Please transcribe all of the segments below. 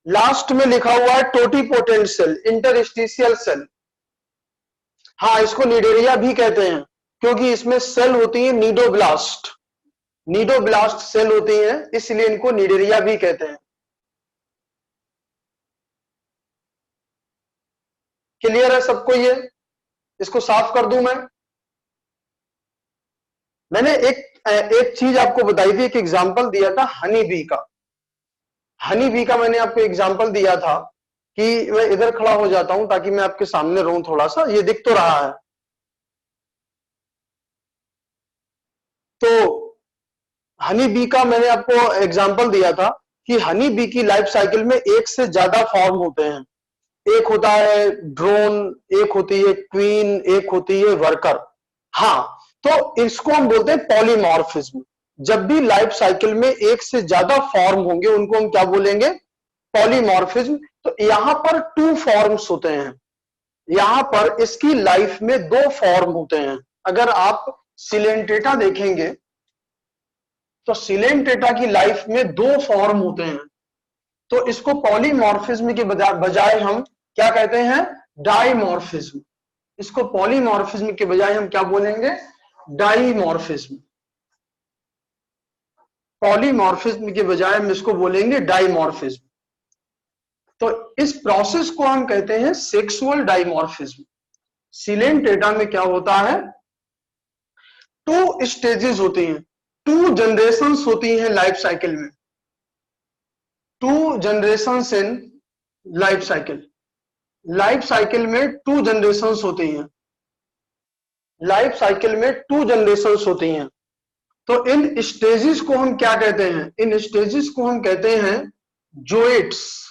Last में लिखा हुआ है टोटीपोटेंट सेल, इंटरस्टिशियल सेल। हाँ, इसको निडेरिया भी कहते हैं क्योंकि इसमें सेल होती है नीडोब्लास्ट, नीडोब्लास्ट सेल होती है, इसलिए इनको निडेरिया भी कहते हैं। क्लियर है सबको ये? इसको साफ कर दूं मैं। मैंने एक चीज आपको बताई थी, एक एग्जांपल दिया था हनी बी का। हनी बी का मैंने आपको एग्जांपल दिया था कि मैं इधर खड़ा हो जाता हूं ताकि मैं आपके सामने रहूं, थोड़ा सा ये दिख तो रहा है। तो हनी बी का मैंने आपको एग्जांपल दिया था कि हनी बी की लाइफ साइकिल में एक से ज्यादा फॉर्म होते हैं। एक होता है ड्रोन, एक होती है क्वीन, एक होती है वर्कर। हाँ, तो इसको हम बोलते हैं पॉलीमॉर्फिज्म। जब भी लाइफ साइकिल में एक से ज्यादा फॉर्म होंगे उनको हम क्या बोलेंगे? पॉलीमॉर्फिज्म। तो यहां पर 2 फॉर्म्स होते हैं, यहां पर इसकी लाइफ में 2 फॉर्म होते हैं। अगर आप सिलेंटेटा देखेंगे तो सिलेंटेटा की लाइफ में 2 फॉर्म होते हैं। तो इसको पॉलीमॉर्फिज्म के बजाय हम क्या कहते हैं? डाइमॉर्फिज्म। इसको पॉलीमॉर्फिज्म के बजाय हम क्या बोलेंगे? डाइमॉर्फिज्म। पॉलीमॉर्फिज्म के बजाय हम इसको बोलेंगे डाइमॉर्फिज्म। तो इस प्रोसेस को हम कहते हैं सेक्सुअल डाइमॉर्फिज्म। सिलेंटेटा में क्या होता है? 2 स्टेजेस होती हैं, 2 जनरेशंस होती हैं लाइफ साइकिल में, 2 generations in life cycle. Life cycle में 2 जनरेशंस होती हैं, लाइफ साइकिल में 2 जनरेशंस होती हैं। तो इन स्टेजेस को हम क्या कहते हैं? इन स्टेजेस को हम कहते हैं जोइट्स।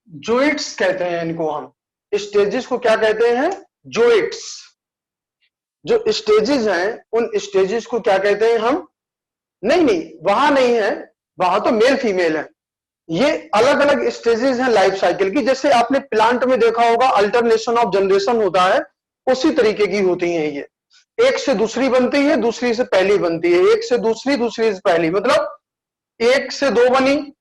जोइट्स कहते हैं इनको हम। स्टेजेस को क्या कहते हैं? जोइट्स। जो स्टेजेस हैं उन स्टेजेस को क्या कहते हैं हम? नहीं नहीं, वहां नहीं है, वहां तो मेल फीमेल है। ये अलग अलग स्टेजेस हैं लाइफ साइकिल की। जैसे आपने प्लांट में देखा होगा अल्टरनेशन ऑफ जनरेशन होता है, उसी तरीके की होती है ये। एक से दूसरी बनती है, दूसरी से पहली बनती है, एक से दूसरी, दूसरी से पहली, मतलब एक से 2 बनी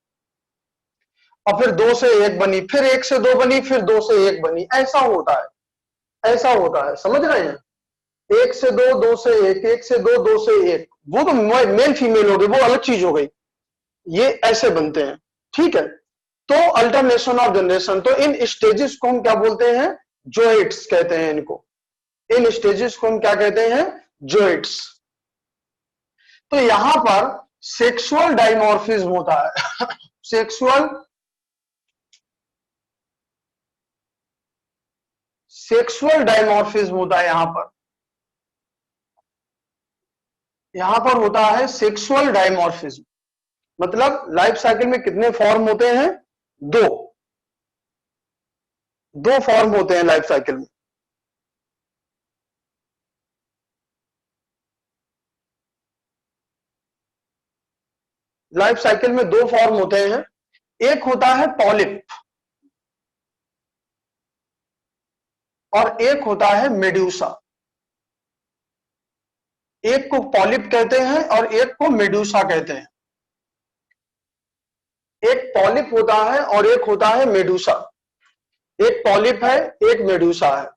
और फिर 2 से 1 बनी, फिर 1 से 2 बनी, फिर 2 से 1 बनी। ऐसा होता है, ऐसा होता है, समझ रहे हैं? 1 से 2, 2 से 1, 1 से 2, 2 से 1, वो तो मेल फीमेल हो गई, वो अलग चीज हो गई। ये ऐसे बनते हैं, ठीक है? तो अल्टरनेशन ऑफ जनरेशन, तो इन स्टेजेस को हम क्या बोलते हैं? जोइट्स कहते हैं इनको। इन स्टेजेस को हम क्या कहते हैं? जोइट्स। तो यहां पर सेक्सुअल डाइमॉर्फिज्म होता है। सेक्सुअल डाइमॉर्फिज्म होता है यहां पर होता है सेक्सुअल डाइमॉर्फिज्म। मतलब लाइफ साइकिल में कितने फॉर्म होते हैं? 2। 2 फॉर्म होते हैं लाइफ साइकिल में। लाइफ साइकिल में 2 फॉर्म होते हैं। एक होता है पॉलिप और एक होता है मेड्यूसा। एक को पॉलिप कहते हैं और एक को मेड्यूसा कहते हैं। एक पॉलिप होता है और एक होता है मेडूसा। एक पॉलिप है, एक मेडूसा है।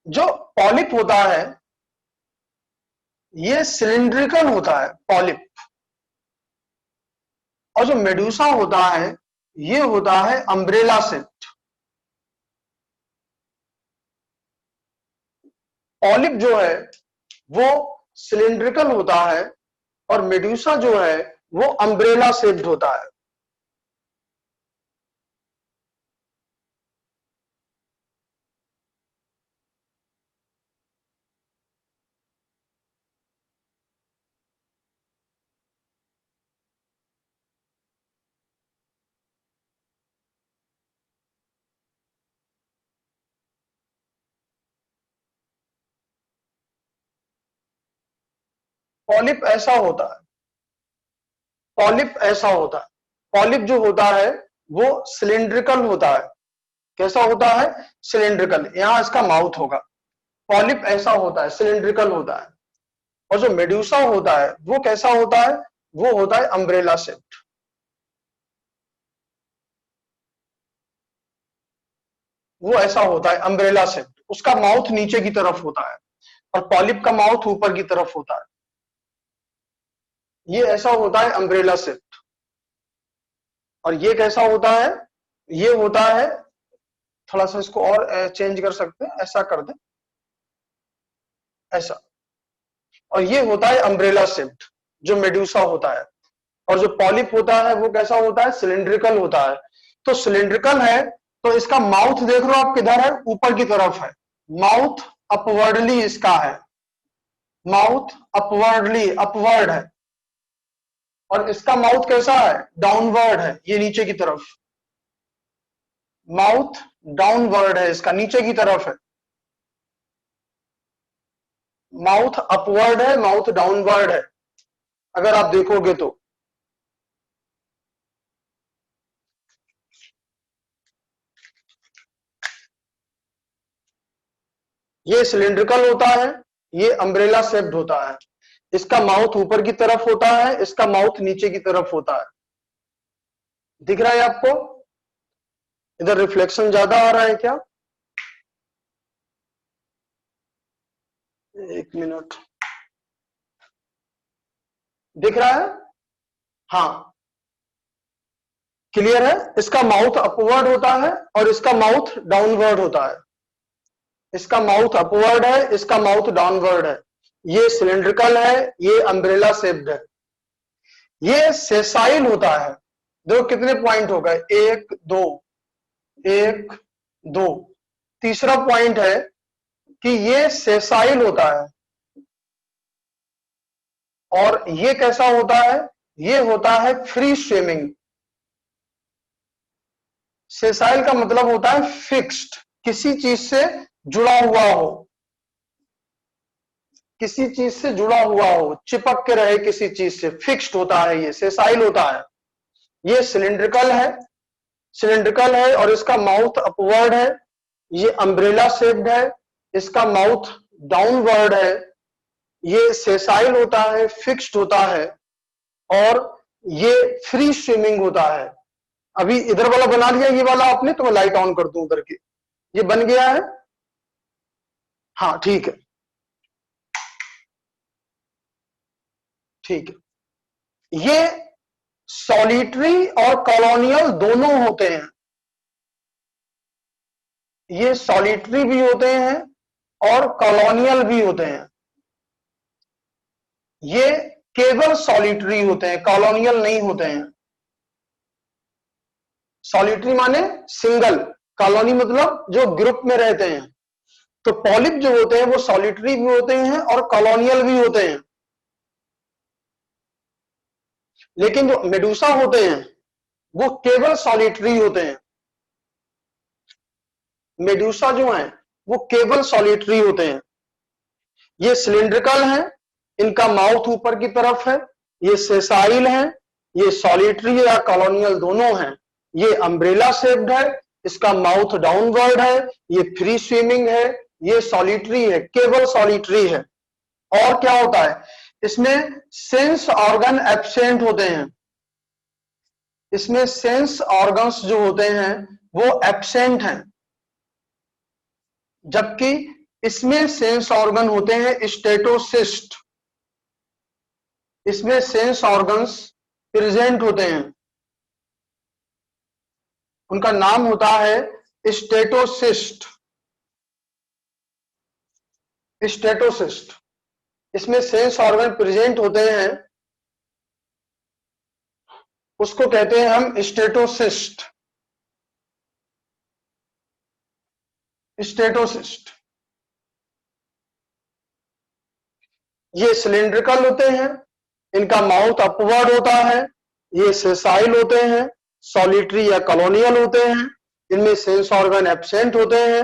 जो पॉलिप होता है ये सिलिंड्रिकल होता है पॉलिप, और जो मेडूसा होता है ये होता है अम्ब्रेला शेप्ड। पॉलिप जो है वो सिलिंड्रिकल होता है और मेडूसा जो है वो अम्ब्रेला शेप्ड होता है। पॉलिप ऐसा होता है, पॉलिप ऐसा होता है। पॉलिप जो होता है वो सिलिंड्रिकल होता है। कैसा होता है? सिलिंड्रिकल। यहां इसका माउथ होगा। पॉलिप ऐसा होता है, सिलिंड्रिकल होता है। और जो मेड्यूसा होता है वो कैसा होता है, वो होता है अम्ब्रेला शेप्ड। वो ऐसा होता है अम्ब्रेला शेप्ड, उसका माउथ नीचे की तरफ होता है और पॉलिप का माउथ ऊपर की तरफ होता है। ये ऐसा होता है अम्ब्रेला शेप्ड। और ये कैसा होता है, ये होता है, थोड़ा सा इसको और चेंज कर सकते हैं, ऐसा कर दें, ऐसा। और ये होता है अम्ब्रेला शेप्ड जो मेड्यूसा होता है। और जो पॉलिप होता है वो कैसा होता है, सिलिंड्रिकल होता है। तो सिलिंड्रिकल है तो इसका माउथ देख लो आप किधर है, ऊपर की तरफ है, माउथ अपवर्डली इसका है, माउथ अपवर्डली, अपवर्ड है। और इसका माउथ कैसा है, डाउनवर्ड है, ये नीचे की तरफ, माउथ डाउनवर्ड है, इसका नीचे की तरफ है। माउथ अपवर्ड है, माउथ डाउनवर्ड है, अगर आप देखोगे तो। ये सिलिंड्रिकल होता है, ये अम्ब्रेला शेप्ड होता है। इसका माउथ ऊपर की तरफ होता है, इसका माउथ नीचे की तरफ होता है। दिख रहा है आपको, इधर रिफ्लेक्शन ज्यादा आ रहा है क्या, एक मिनट, दिख रहा है, हाँ क्लियर है। इसका माउथ अपवर्ड होता है और इसका माउथ डाउनवर्ड होता है। इसका माउथ अपवर्ड है, इसका माउथ डाउनवर्ड है। ये सिलिंड्रिकल है, ये अम्ब्रेला शेप्ड है। ये सेसाइल होता है। देखो कितने पॉइंट हो गए, एक दो, एक दो। तीसरा पॉइंट है कि ये सेसाइल होता है। और ये कैसा होता है, ये होता है फ्री स्विमिंग। सेसाइल का मतलब होता है फिक्स्ड, किसी चीज से जुड़ा हुआ हो, किसी चीज से जुड़ा हुआ हो, चिपक के रहे किसी चीज से, फिक्स्ड होता है, ये सेसाइल होता है। ये सिलिंड्रिकल है, सिलिंड्रिकल है और इसका माउथ अपवर्ड है। ये अम्ब्रेला शेप्ड है, इसका माउथ डाउनवर्ड है। ये सेसाइल होता है, फिक्स्ड होता है और ये फ्री स्विमिंग होता है। अभी इधर वाला बना लिया ये वाला आपने, तो मैं लाइट ऑन कर दूं उधर की, ये बन गया है, हाँ ठीक है, ठीक है। ये सॉलिटरी और कॉलोनियल दोनों होते हैं। ये सॉलिटरी भी होते हैं और कॉलोनियल भी होते हैं। ये केवल सॉलिटरी होते हैं, कॉलोनियल नहीं होते हैं। सॉलिटरी माने सिंगल, कॉलोनी मतलब जो ग्रुप में रहते हैं। तो पॉलिप जो होते हैं वो सॉलिटरी भी होते हैं और कॉलोनियल भी होते हैं। लेकिन जो मेडूसा होते हैं वो केवल सॉलिटरी होते हैं। मेडूसा जो है वो केवल सॉलिटरी होते हैं। ये सिलिंड्रिकल है, इनका माउथ ऊपर की तरफ है। ये सेसाइल है, ये सॉलिटरी या कॉलोनियल दोनों हैं। ये अम्ब्रेला शेप्ड है, इसका माउथ डाउनवर्ड है। ये फ्री स्विमिंग है, ये सॉलिटरी है, केवल सॉलिटरी है। और क्या होता है, इसमें सेंस ऑर्गन एब्सेंट होते हैं। इसमें सेंस ऑर्गन्स जो होते हैं वो एब्सेंट हैं, जबकि इसमें सेंस ऑर्गन होते हैं स्टेटोसिस्ट। इसमें सेंस ऑर्गन्स प्रेजेंट होते हैं, उनका नाम होता है स्टेटोसिस्ट। स्टेटोसिस्ट, इसमें सेंस ऑर्गन प्रेजेंट होते हैं, उसको कहते हैं हम स्टेटोसिस्ट। स्टेटोसिस्ट ये सिलिंड्रिकल होते हैं, इनका माउथ अपवर्ड होता है। ये सेसाइल होते हैं, सॉलिटरी या कॉलोनियल होते हैं, इनमें सेंस ऑर्गन एब्सेंट होते हैं।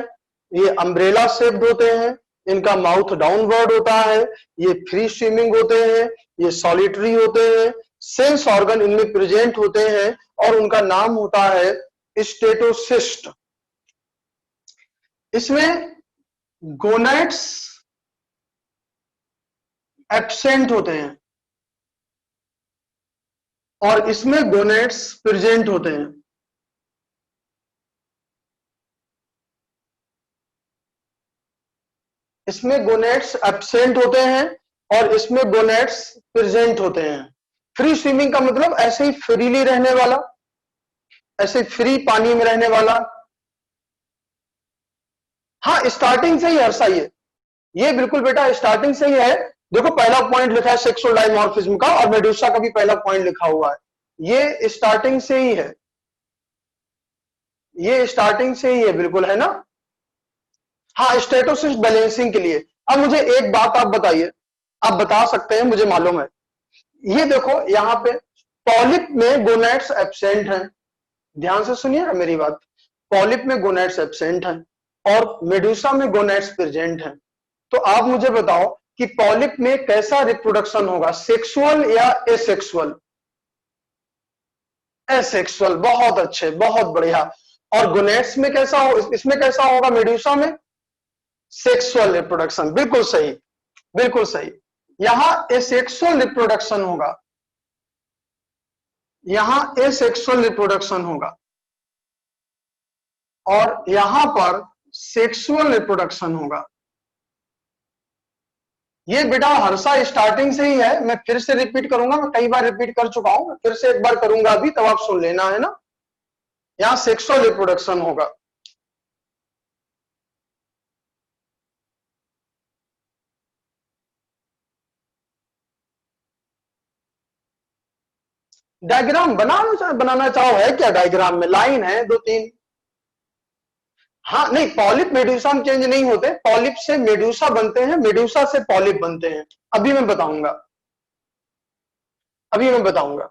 ये अम्ब्रेला शेप्ड होते हैं, इनका माउथ डाउनवर्ड होता है। ये फ्री स्विमिंग होते हैं, ये सॉलिटरी होते हैं, सेंस ऑर्गन इनमें प्रेजेंट होते हैं और उनका नाम होता है स्टेटोसिस्ट। इसमें गोनेट्स एब्सेंट होते हैं और इसमें गोनेट्स प्रेजेंट होते हैं। इसमें गोनेट्स एब्सेंट होते हैं और इसमें गोनेट्स प्रेजेंट होते हैं। फ्री स्विमिंग का मतलब ऐसे ही फ्रीली रहने वाला, ऐसे फ्री पानी में रहने वाला। हाँ, स्टार्टिंग से ही हर्षा ये बिल्कुल बेटा स्टार्टिंग से ही है। देखो पहला पॉइंट लिखा है सेक्सुअल डायमॉर्फिज्म का, और मेडुसा का भी पहला पॉइंट लिखा हुआ है। ये स्टार्टिंग से ही है, ये स्टार्टिंग से ही है, बिल्कुल है ना। हाँ, स्टेटोसिस बैलेंसिंग के लिए। अब मुझे एक बात आप बताइए, आप बता सकते हैं, मुझे मालूम है। ये देखो यहाँ पे पॉलिप में गोनेट्स एब्सेंट हैं, ध्यान से सुनिएगा मेरी बात। पॉलिप में गोनेट्स एब्सेंट हैं और मेडुसा में गोनेट्स प्रेजेंट हैं। तो आप मुझे बताओ कि पॉलिप में कैसा रिप्रोडक्शन होगा, सेक्सुअल या एसेक्सुअल? एसेक्सुअल, बहुत अच्छे, बहुत बढ़िया। और गोनेट्स में कैसा हो, इसमें कैसा होगा, मेडुसा में? सेक्सुअल रिप्रोडक्शन, बिल्कुल सही, बिल्कुल सही। यहां एसेक्सुअल रिप्रोडक्शन होगा, यहां एसेक्सुअल रिप्रोडक्शन होगा और यहां पर सेक्सुअल रिप्रोडक्शन होगा। ये बेटा हर्षा स्टार्टिंग से ही है। मैं फिर से रिपीट करूंगा, मैं कई बार रिपीट कर चुका हूं, फिर से एक बार करूंगा अभी, तब आप सुन लेना, है ना। यहां सेक्सुअल रिप्रोडक्शन होगा। डायग्राम बनाना चाहो, है क्या डायग्राम में? लाइन है दो तीन। हाँ नहीं, पॉलिप मेडुसा में चेंज नहीं होते, पॉलिप से मेडुसा बनते हैं, मेडुसा से पॉलिप बनते हैं। अभी मैं बताऊंगा, अभी मैं बताऊंगा।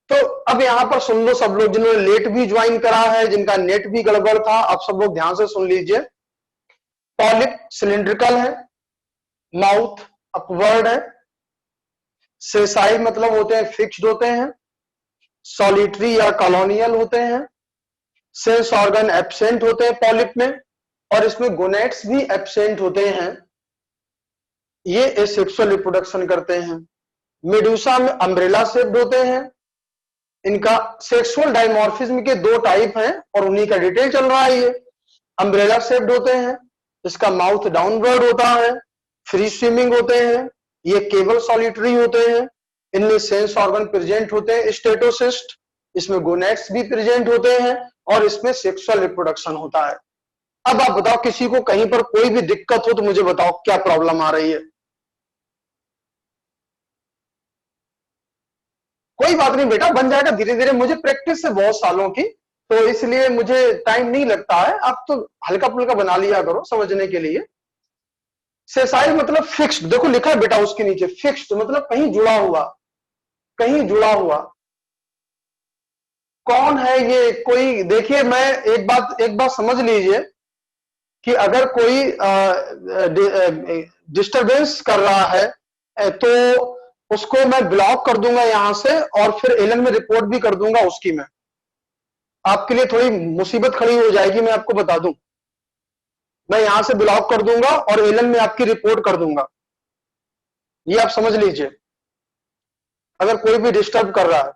तो अब यहां पर सुन लो सब लोग, जिन्होंने लेट भी ज्वाइन करा है, जिनका नेट भी गड़बड़ था, आप सब लोग ध्यान से सुन लीजिए। पॉलिप सिलिंड्रिकल है, माउथ अपवर्ड है, सेसाई मतलब होते हैं फिक्स्ड होते हैं, सॉलिटरी या कॉलोनियल होते हैं, सेंस ऑर्गन एब्सेंट होते हैं पॉलिप में, और इसमें गोनेट्स भी एब्सेंट होते हैं। ये एसेक्सुअल रिप्रोडक्शन करते हैं। मेडुसा में अम्ब्रेला शेप्ड होते हैं। इनका सेक्सुअल डायमॉर्फिज्म के दो टाइप हैं और उन्हीं का डिटेल चल रहा है। ये अम्ब्रेला शेप्ड होते हैं, इसका माउथ डाउनवर्ड होता है, फ्री स्विमिंग होते हैं, ये केवल सॉलिटरी होते हैं, इनमें सेंस ऑर्गन प्रेजेंट होते हैं स्टेटोसिस्ट, इसमें गोनेट्स भी प्रेजेंट होते हैं और इसमें सेक्सुअल रिप्रोडक्शन होता है। अब आप बताओ, किसी को कहीं पर कोई भी दिक्कत हो तो मुझे बताओ क्या प्रॉब्लम आ रही है। कोई बात नहीं बेटा, बन जाएगा धीरे धीरे, मुझे प्रैक्टिस है बहुत सालों की, तो इसलिए मुझे टाइम नहीं लगता है। आप तो हल्का फुल्का बना लिया करो समझने के लिए। सेसाइल मतलब फिक्स्ड, देखो लिखा है बेटा उसके नीचे, फिक्स्ड मतलब कहीं जुड़ा हुआ, कहीं जुड़ा हुआ। कौन है ये? कोई देखिए, मैं एक बात समझ लीजिए कि अगर कोई डिस्टरबेंस कर रहा है तो उसको मैं ब्लॉक कर दूंगा यहां से, और फिर एलन में रिपोर्ट भी कर दूंगा उसकी। मैं आपके लिए थोड़ी मुसीबत खड़ी हो जाएगी, मैं आपको बता दूं। मैं यहां से ब्लॉक कर दूंगा और एलन में आपकी रिपोर्ट कर दूंगा, ये आप समझ लीजिए, अगर कोई भी डिस्टर्ब कर रहा है।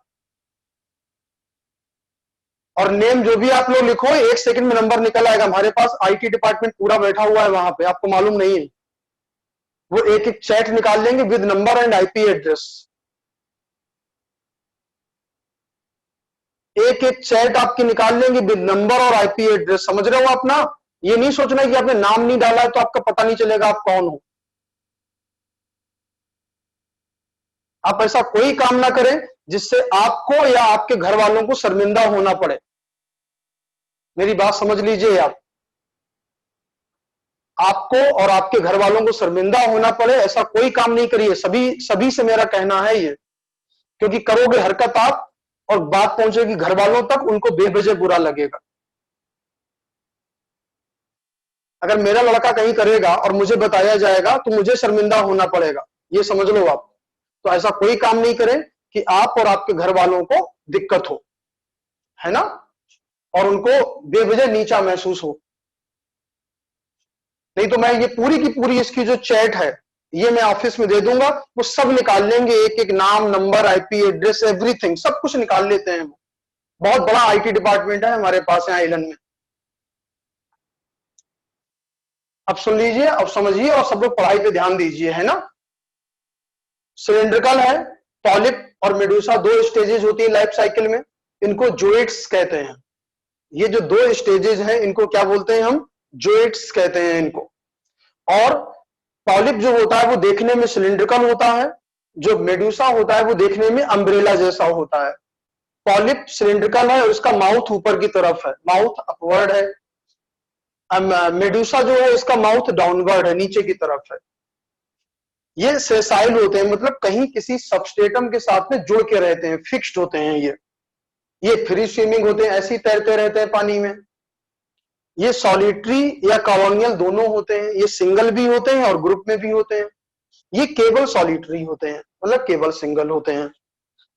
और नेम जो भी आप लोग लिखो, एक सेकंड में नंबर निकल आएगा। हमारे पास आईटी डिपार्टमेंट पूरा बैठा हुआ है वहां पे, आपको मालूम नहीं है। वो एक एक चैट निकाल लेंगे with number and IP address. एक एक चैट आपकी निकाल लेंगे विद नंबर और आईपी एड्रेस, समझ रहे हो आप ना। ये नहीं सोचना कि आपने नाम नहीं डाला है तो आपका पता नहीं चलेगा आप कौन हो। आप ऐसा कोई काम ना करें जिससे आपको या आपके घर वालों को शर्मिंदा होना पड़े। मेरी बात समझ लीजिए आप। आपको और आपके घर वालों को शर्मिंदा होना पड़े ऐसा कोई काम नहीं करिए। सभी सभी से मेरा कहना है ये, क्योंकि करोगे हरकत आप और बात पहुंचेगी घर वालों तक, उनको बेवजह बुरा लगेगा। अगर मेरा लड़का कहीं करेगा और मुझे बताया जाएगा तो मुझे शर्मिंदा होना पड़ेगा, ये समझ लो आप। तो ऐसा कोई काम नहीं करें कि आप और आपके घर वालों को दिक्कत हो, है ना, और उनको बेवजह नीचा महसूस हो। नहीं तो मैं ये पूरी की पूरी इसकी जो चैट है ये मैं ऑफिस में दे दूंगा, वो सब निकाल लेंगे, एक एक नाम, नंबर, आईपी एड्रेस, एवरीथिंग, सब कुछ निकाल लेते हैं। बहुत बड़ा आईटी डिपार्टमेंट है हमारे पास यहाँ आइलैंड में। अब सुन लीजिए, अब समझिए, और सब लोग पढ़ाई पे ध्यान दीजिए, है ना। सिलिंड्रिकल है, पॉलिप और मेडूसा, दो स्टेजेस होती है लाइफ साइकिल में, इनको जोइट्स कहते हैं। ये जो दो स्टेजेस हैं इनको क्या बोलते हैं हम, जोइट्स कहते हैं इनको। और पॉलिप जो होता है वो देखने में सिलिंड्रिकल होता है, जो मेडूसा होता है वो देखने में अम्ब्रेला जैसा होता है। पॉलिप सिलिंड्रिकल है और उसका माउथ ऊपर की तरफ है, माउथ अपवर्ड है। मेडूसा जो है इसका माउथ डाउनवर्ड है, नीचे की तरफ है। ये सेसाइल होते हैं, मतलब कहीं किसी सबस्टेटम के साथ में जुड़ के रहते हैं, फिक्स्ड होते हैं। ये फ्री स्विमिंग होते हैं, ऐसे ही तैरते रहते हैं पानी में। ये सॉलिटरी या कॉलोनियल दोनों होते हैं, ये सिंगल भी होते हैं और ग्रुप में भी होते हैं। ये केवल सॉलिटरी होते हैं, मतलब केवल सिंगल होते हैं।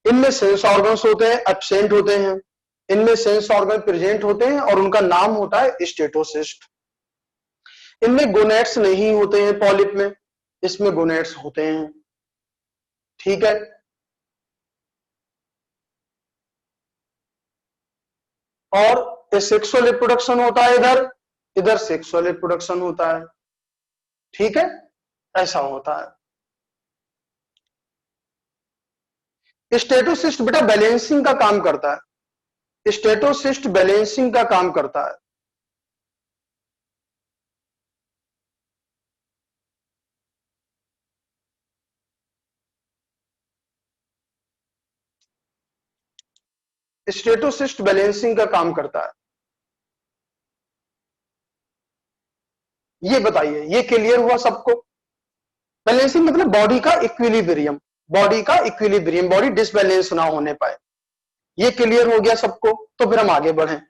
इनमें सेंस ऑर्गन्स होते हैं, एब्सेंट होते हैं। इनमें सेंस ऑर्गन प्रेजेंट होते हैं और उनका नाम होता है स्टेटोसिस्ट। इनमें गोनेट्स नहीं होते हैं पॉलिप में, इसमें गोनेट्स होते हैं। ठीक है। और सेक्सुअल रिप्रोडक्शन होता है इधर, इधर सेक्सुअल रिप्रोडक्शन होता है। ठीक है, ऐसा होता है। स्टेटोसिस्ट बेटा बैलेंसिंग का काम करता है, स्टेटोसिस्ट बैलेंसिंग का काम करता है। स्टेटोसिस्ट बैलेंसिंग का काम करता है। ये बताइए, ये क्लियर हुआ सबको। बैलेंसिंग मतलब बॉडी का इक्विलिब्रियम, बॉडी का इक्विलिब्रियम, बॉडी डिसबैलेंस ना होने पाए। ये क्लियर हो गया सबको, तो फिर हम आगे बढ़ें।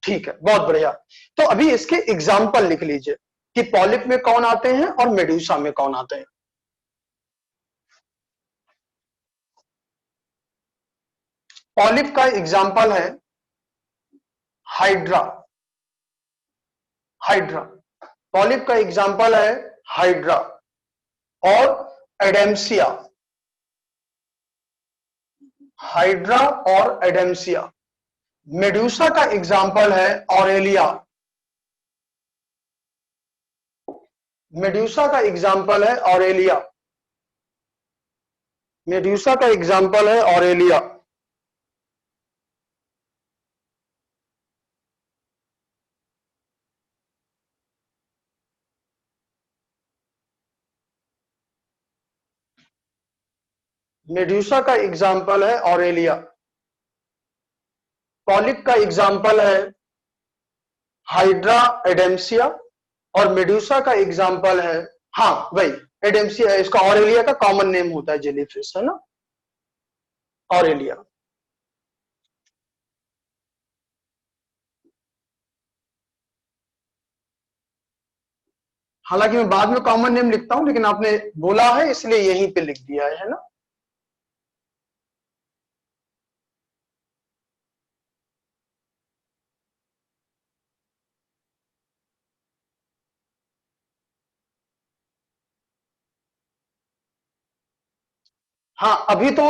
ठीक है, बहुत बढ़िया। तो अभी इसके एग्जाम्पल लिख लीजिए कि पॉलिप में कौन आते हैं और मेडूसा में कौन आते हैं। पॉलिप का एग्जाम्पल है हाइड्रा, हाइड्रा। पॉलिप का एग्जाम्पल है हाइड्रा और एडेम्सिया, हाइड्रा और एडेम्सिया। मेडूसा का एग्जाम्पल है ऑरेलिया, मेडूसा का एग्जाम्पल है ऑरेलिया, मेडूसा का एग्जाम्पल है ऑरेलिया। मेडूसा का एग्जाम्पल है ऑरेलिया। पॉलिप का एग्जाम्पल है हाइड्रा, एडेम्सिया। और मेडूसा का एग्जाम्पल है, हाँ वही एडेम्सिया है, इसका ऑरेलिया का कॉमन नेम होता है जेलीफिश, है ना, ऑरेलिया। हालांकि मैं बाद में कॉमन नेम लिखता हूं, लेकिन आपने बोला है इसलिए यहीं पे लिख दिया है ना। हाँ, अभी तो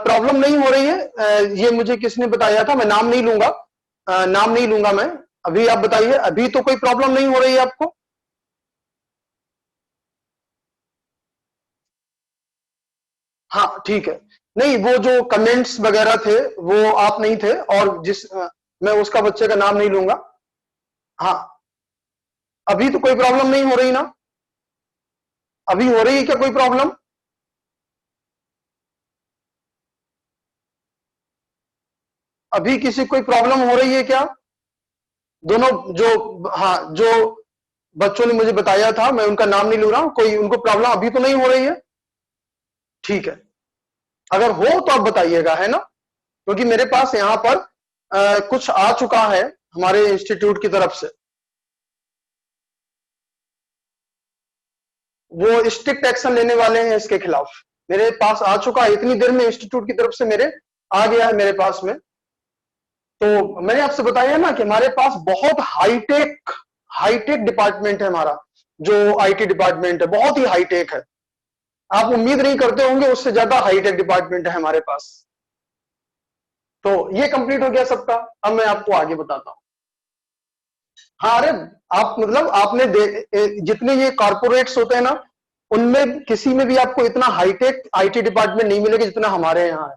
प्रॉब्लम नहीं हो रही है। ये मुझे किसने बताया था, मैं नाम नहीं लूंगा, नाम नहीं लूंगा मैं। अभी आप बताइए, अभी तो कोई प्रॉब्लम नहीं हो रही है आपको। हाँ ठीक है। नहीं, वो जो कमेंट्स वगैरह थे वो आप नहीं थे, और मैं उसका बच्चे का नाम नहीं लूंगा। हाँ, अभी तो कोई प्रॉब्लम नहीं हो रही ना, अभी हो रही है क्या कोई प्रॉब्लम। अभी किसी कोई प्रॉब्लम हो रही है क्या। दोनों जो, हाँ जो बच्चों ने मुझे बताया था, मैं उनका नाम नहीं लू रहा हूं, कोई उनको प्रॉब्लम अभी तो नहीं हो रही है। ठीक है, अगर हो तो आप बताइएगा, है ना, क्योंकि मेरे पास यहाँ पर कुछ आ चुका है हमारे इंस्टीट्यूट की तरफ से, वो स्ट्रिक्ट एक्शन लेने वाले हैं इसके खिलाफ। मेरे पास आ चुका है, इतनी देर में इंस्टीट्यूट की तरफ से मेरे आ गया है मेरे पास में। तो मैंने आपसे बताया ना कि हमारे पास बहुत हाईटेक डिपार्टमेंट है हमारा, जो आईटी डिपार्टमेंट है बहुत ही हाईटेक है। आप उम्मीद नहीं करते होंगे, उससे ज्यादा हाईटेक डिपार्टमेंट है हमारे पास। तो ये कंप्लीट हो गया सबका। अब मैं आपको आगे बताता हूं। हाँ, अरे आप मतलब आपने जितने ये कॉर्पोरेट्स होते हैं ना, उनमें किसी में भी आपको इतना हाईटेक आईटी डिपार्टमेंट नहीं मिलेगा जितना हमारे यहाँ है।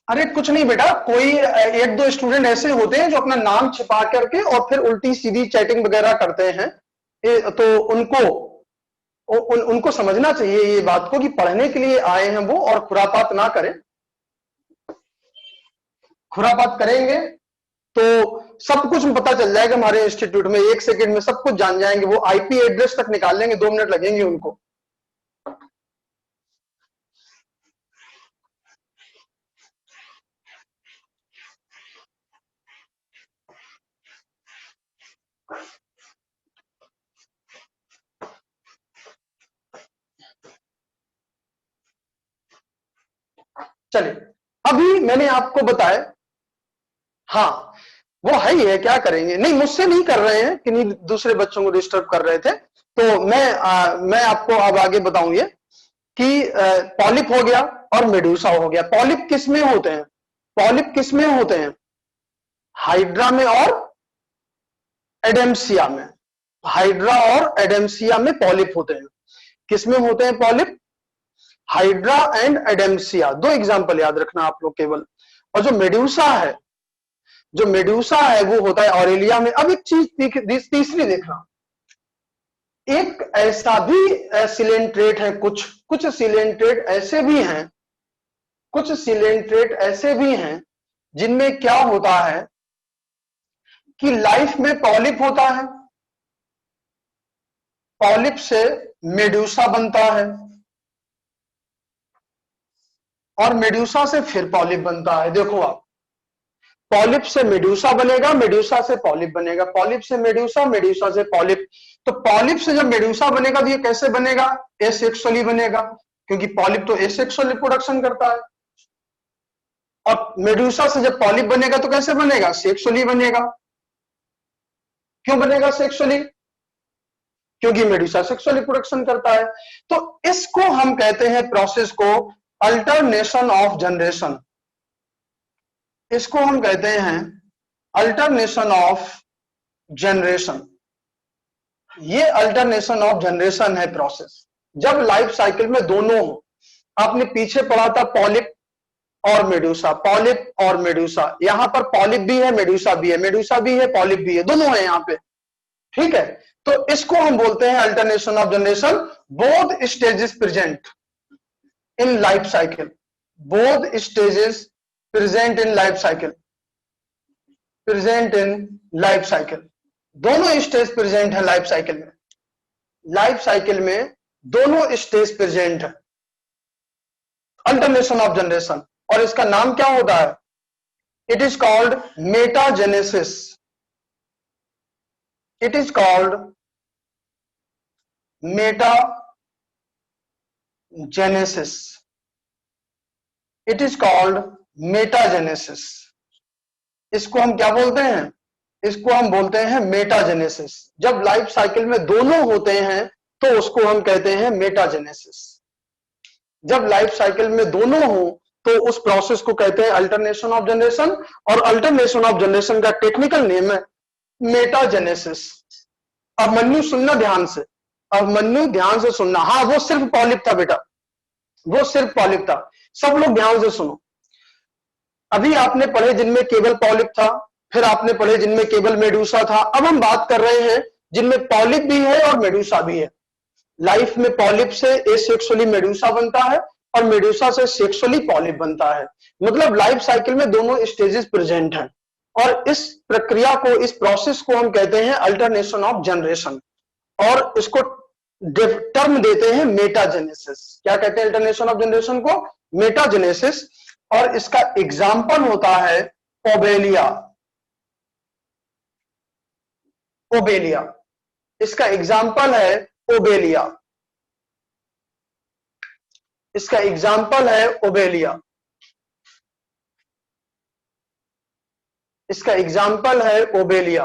अरे कुछ नहीं बेटा, कोई एक दो स्टूडेंट ऐसे होते हैं जो अपना नाम छिपा करके और फिर उल्टी सीधी चैटिंग वगैरह करते हैं। तो उनको समझना चाहिए ये बात को कि पढ़ने के लिए आए हैं वो, और खुरापात ना करें। खुरापात करेंगे तो सब कुछ पता चल जाएगा हमारे इंस्टीट्यूट में, 1 सेकंड में सब कुछ जान जाएंगे। वो आईपी एड्रेस तक निकाल लेंगे, 2 मिनट लगेंगे उनको। चलिए, अभी मैंने आपको बताया। हाँ, वो है ही है, क्या करेंगे। नहीं, मुझसे नहीं कर रहे हैं कि नहीं, दूसरे बच्चों को डिस्टर्ब कर रहे थे। तो मैं आपको अब आगे बताऊं ये कि पॉलिप हो गया और मेडूसा हो गया। पॉलिप किस में होते हैं? पॉलिप किस में होते हैं? हाइड्रा में और एडेम्सिया में। हाइड्रा और एडेम्सिया में पॉलिप होते हैं। किस में होते हैं पॉलिप? Hydra and एडेम्सिया। दो एग्जांपल याद रखना आप लोग केवल। और जो मेड्यूसा है, जो मेड्यूसा है वो होता है ऑरेलिया में। अब एक चीज तीसरी देखना, एक ऐसा भी सिलेंट्रेट है, कुछ कुछ सिलेंट्रेट ऐसे भी हैं, कुछ सिलेंट्रेट ऐसे भी हैं जिनमें क्या होता है कि लाइफ में पॉलिप होता है, पॉलिप से मेड्यूसा बनता है, और मेड्यूसा से फिर पॉलिप बनता है। देखो आप, पॉलिप से मेड्यूसा बनेगा, मेड्यूसा से पॉलिप बनेगा, पॉलिप से मेड्यूसा, मेड्यूसा से पॉलिप। तो पॉलिप से जब मेड्यूसा बनेगा तो ये कैसे बनेगा? एसेक्सुअली बनेगा, क्योंकि पॉलिप तो एसेक्सुअल रिप्रोडक्शन करता है। और मेड्यूसा से जब पॉलिप बनेगा तो कैसे बनेगा? सेक्सुअली बनेगा। क्यों बनेगा सेक्सुअली? क्योंकि मेड्यूसा सेक्सुअल रिप्रोडक्शन करता है। तो इसको हम कहते हैं, प्रोसेस को, अल्टरनेशन ऑफ जनरेशन। इसको हम कहते हैं अल्टरनेशन ऑफ जनरेशन। ये अल्टरनेशन ऑफ जनरेशन है प्रोसेस, जब लाइफ साइकिल में दोनों हो। आपने पीछे पढ़ा था पॉलिप और मेड्यूसा, पॉलिप और मेड्यूसा। यहां पर पॉलिप भी है, मेड्यूसा भी है, मेड्यूसा भी है, पॉलिप भी है, दोनों है यहां पे। ठीक है, तो इसको हम बोलते हैं alternation of generation. Both stages present in life cycle, both stages present in life cycle, present in life cycle. दोनों स्टेज प्रेजेंट है लाइफ साइकिल में। लाइफ साइकिल में दोनों स्टेज प्रेजेंट है, अल्टरनेशन ऑफ जनरेशन। और इसका नाम क्या होता है? It is called metagenesis. It is called metagenesis. It is called metagenesis. इसको हम क्या बोलते हैं? इसको हम बोलते हैं मेटाजेनेसिस। जब लाइफ साइकिल में दोनों होते हैं तो उसको हम कहते हैं मेटाजेनेसिस। जब लाइफ साइकिल में दोनों हो तो उस प्रोसेस को कहते हैं अल्टरनेशन ऑफ जनरेशन। और अल्टरनेशन ऑफ जनरेशन का टेक्निकल नेम है मेटाजेनेसिस। अब मन्नू सुनना ध्यान से, अब मन्नू ध्यान से सुनना। हाँ, वो सिर्फ पॉलिप था बेटा, वो सिर्फ पॉलिप था। सब लोग ध्यान से सुनो। अभी आपने पढ़े जिनमें केवल पॉलिप था, फिर आपने पढ़े जिनमें केवल मेडूसा था। अब हम बात कर रहे हैं जिनमें पॉलिप भी है और मेडूसा भी है। लाइफ में पॉलिप से एसेक्सुअली मेडूसा बनता है और मेडूसा से सेक्सुअली पॉलिप बनता है। मतलब लाइफ साइकिल में दोनों स्टेजेस प्रेजेंट हैं। और इस प्रक्रिया को, इस प्रोसेस को हम कहते हैं अल्टरनेशन ऑफ जनरेशन। और इसको टर्म देते हैं मेटाजेनेसिस। क्या कहते हैं अल्टरनेशन ऑफ जनरेशन को? मेटाजेनेसिस। और इसका एग्जाम्पल होता है ओबेलिया। ओबेलिया, इसका एग्जाम्पल है ओबेलिया, इसका एग्जाम्पल है ओबेलिया, इसका एग्जाम्पल है ओबेलिया।